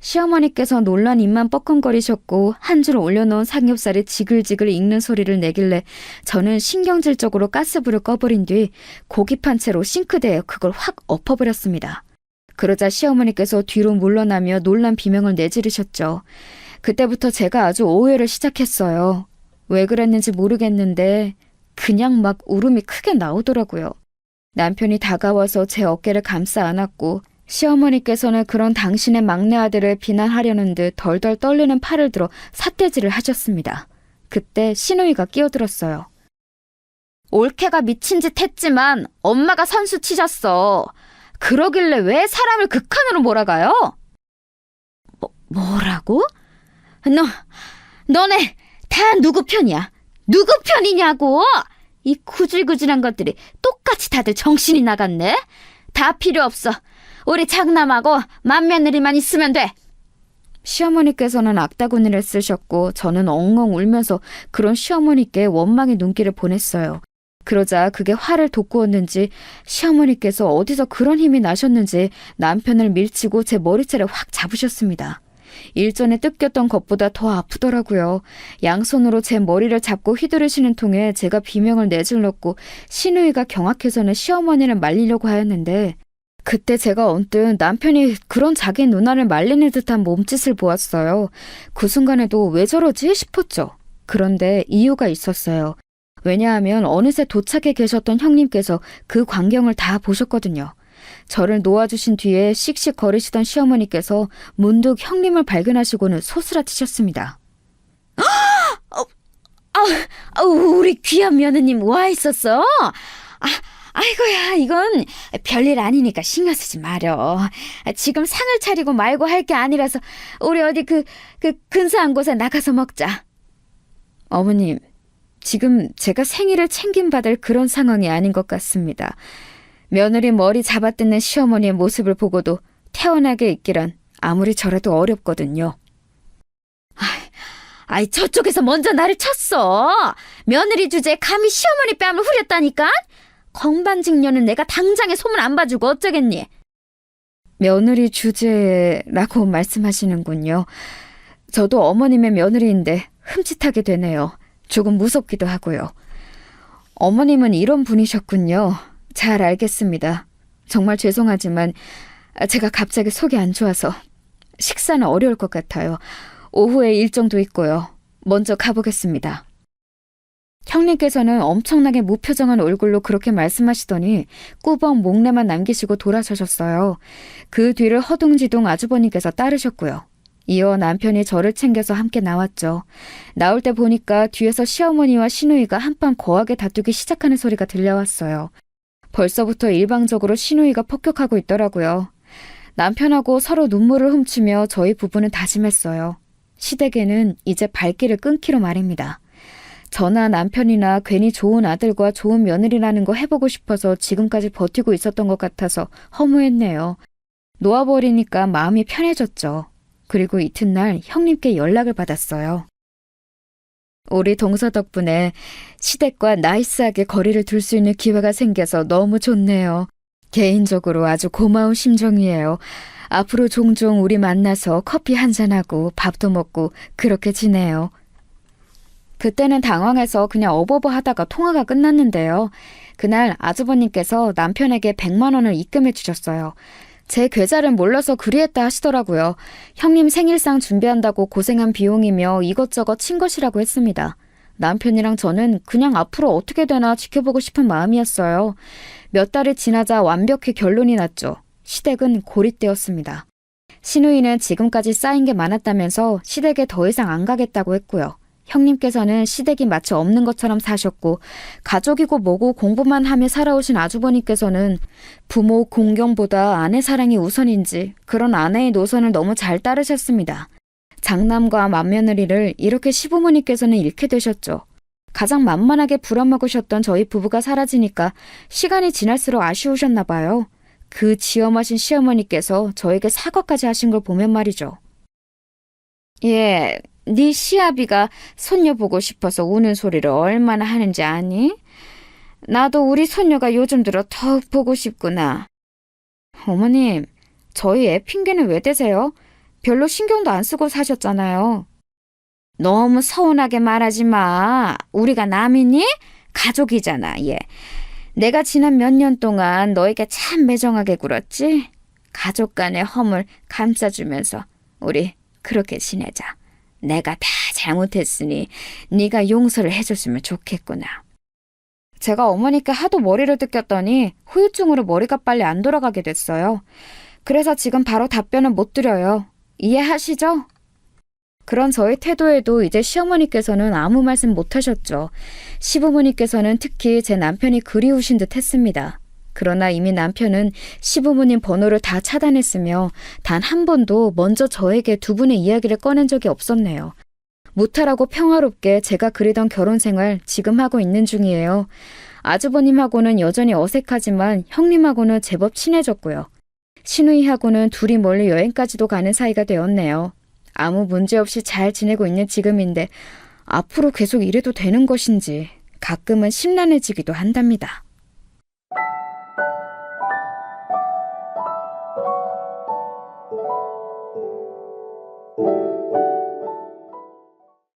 시어머니께서 놀란 입만 뻐끔거리셨고 한 줄 올려놓은 삼겹살이 지글지글 익는 소리를 내길래 저는 신경질적으로 가스불을 꺼버린 뒤 고기판 채로 싱크대에 그걸 확 엎어버렸습니다. 그러자 시어머니께서 뒤로 물러나며 놀란 비명을 내지르셨죠. 그때부터 제가 아주 오해를 시작했어요. 왜 그랬는지 모르겠는데 그냥 막 울음이 크게 나오더라고요. 남편이 다가와서 제 어깨를 감싸 안았고 시어머니께서는 그런 당신의 막내 아들을 비난하려는 듯 덜덜 떨리는 팔을 들어 삿대질을 하셨습니다. 그때 시누이가 끼어들었어요. 올케가 미친 짓 했지만 엄마가 선수 치셨어. 그러길래 왜 사람을 극한으로 몰아가요? 뭐라고? 너네 다 누구 편이야? 누구 편이냐고? 이 구질구질한 것들이 똑같이 다들 정신이 나갔네? 다 필요 없어. 우리 장남하고 맏며느리만 있으면 돼. 시어머니께서는 악다구니를 쓰셨고 저는 엉엉 울면서 그런 시어머니께 원망의 눈길을 보냈어요. 그러자 그게 화를 돋구었는지 시어머니께서 어디서 그런 힘이 나셨는지 남편을 밀치고 제 머리채를 확 잡으셨습니다. 일전에 뜯겼던 것보다 더 아프더라고요. 양손으로 제 머리를 잡고 휘두르시는 통에 제가 비명을 내질렀고 시누이가 경악해서는 시어머니를 말리려고 하였는데 그때 제가 언뜻 남편이 그런 자기 누나를 말리는 듯한 몸짓을 보았어요. 그 순간에도 왜 저러지 싶었죠. 그런데 이유가 있었어요. 왜냐하면 어느새 도착해 계셨던 형님께서 그 광경을 다 보셨거든요. 저를 놓아주신 뒤에 씩씩 거리시던 시어머니께서 문득 형님을 발견하시고는 소스라치셨습니다. 우리 귀한 며느님 와 있었어? 아이고야, 이건 별일 아니니까 신경 쓰지 마려. 지금 상을 차리고 말고 할 게 아니라서 우리 어디 그 근사한 곳에 나가서 먹자. 어머님, 지금 제가 생일을 챙김받을 그런 상황이 아닌 것 같습니다. 며느리 머리 잡아뜯는 시어머니의 모습을 보고도 태어나게 있기란 아무리 저라도 어렵거든요. 저쪽에서 먼저 나를 쳤어. 며느리 주제에 감히 시어머니 뺨을 후렸다니까? 건반직녀는 내가 당장에 소문 안 봐주고 어쩌겠니? 며느리 주제라고 말씀하시는군요. 저도 어머님의 며느리인데 흠칫하게 되네요. 조금 무섭기도 하고요. 어머님은 이런 분이셨군요. 잘 알겠습니다. 정말 죄송하지만 제가 갑자기 속이 안 좋아서 식사는 어려울 것 같아요. 오후에 일정도 있고요. 먼저 가보겠습니다. 형님께서는 엄청나게 무표정한 얼굴로 그렇게 말씀하시더니 꾸벅 목례만 남기시고 돌아서셨어요. 그 뒤를 허둥지둥 아주버님께서 따르셨고요. 이어 남편이 저를 챙겨서 함께 나왔죠. 나올 때 보니까 뒤에서 시어머니와 시누이가 한판 거하게 다투기 시작하는 소리가 들려왔어요. 벌써부터 일방적으로 시누이가 폭격하고 있더라고요. 남편하고 서로 눈물을 훔치며 저희 부부는 다짐했어요. 시댁에는 이제 발길을 끊기로 말입니다. 저나 남편이나 괜히 좋은 아들과 좋은 며느리라는 거 해보고 싶어서 지금까지 버티고 있었던 것 같아서 허무했네요. 놓아버리니까 마음이 편해졌죠. 그리고 이튿날 형님께 연락을 받았어요. 우리 동서 덕분에 시댁과 나이스하게 거리를 둘 수 있는 기회가 생겨서 너무 좋네요. 개인적으로 아주 고마운 심정이에요. 앞으로 종종 우리 만나서 커피 한잔하고 밥도 먹고 그렇게 지내요. 그때는 당황해서 그냥 어버버 하다가 통화가 끝났는데요. 그날 아주버님께서 남편에게 100만 원을 입금해 주셨어요. 제 계좌를 몰라서 그리했다 하시더라고요. 형님 생일상 준비한다고 고생한 비용이며 이것저것 친 것이라고 했습니다. 남편이랑 저는 그냥 앞으로 어떻게 되나 지켜보고 싶은 마음이었어요. 몇 달이 지나자 완벽히 결론이 났죠. 시댁은 고립되었습니다. 시누이는 지금까지 쌓인 게 많았다면서 시댁에 더 이상 안 가겠다고 했고요. 형님께서는 시댁이 마치 없는 것처럼 사셨고 가족이고 뭐고 공부만 하며 살아오신 아주버님께서는 부모 공경보다 아내 사랑이 우선인지 그런 아내의 노선을 너무 잘 따르셨습니다. 장남과 맏며느리를 이렇게 시부모님께서는 잃게 되셨죠. 가장 만만하게 부려먹으셨던 저희 부부가 사라지니까 시간이 지날수록 아쉬우셨나 봐요. 그 지엄하신 시어머니께서 저에게 사과까지 하신 걸 보면 말이죠. 예, 네 시아비가 손녀 보고 싶어서 우는 소리를 얼마나 하는지 아니? 나도 우리 손녀가 요즘 들어 더욱 보고 싶구나. 어머님, 저희 애 핑계는 왜 대세요? 별로 신경도 안 쓰고 사셨잖아요. 너무 서운하게 말하지 마. 우리가 남이니? 가족이잖아, 얘. 내가 지난 몇 년 동안 너에게 참 매정하게 굴었지? 가족 간의 허물 감싸주면서 우리 그렇게 지내자. 내가 다 잘못했으니 네가 용서를 해줬으면 좋겠구나. 제가 어머니께 하도 머리를 뜯겼더니 후유증으로 머리가 빨리 안 돌아가게 됐어요. 그래서 지금 바로 답변은 못 드려요. 이해하시죠? 그런 저의 태도에도 이제 시어머니께서는 아무 말씀 못 하셨죠. 시부모님께서는 특히 제 남편이 그리우신 듯 했습니다. 그러나 이미 남편은 시부모님 번호를 다 차단했으며 단 한 번도 먼저 저에게 두 분의 이야기를 꺼낸 적이 없었네요. 무탈하고 평화롭게 제가 그리던 결혼 생활 지금 하고 있는 중이에요. 아주버님하고는 여전히 어색하지만 형님하고는 제법 친해졌고요. 시누이하고는 둘이 멀리 여행까지도 가는 사이가 되었네요. 아무 문제 없이 잘 지내고 있는 지금인데 앞으로 계속 이래도 되는 것인지 가끔은 심란해지기도 한답니다.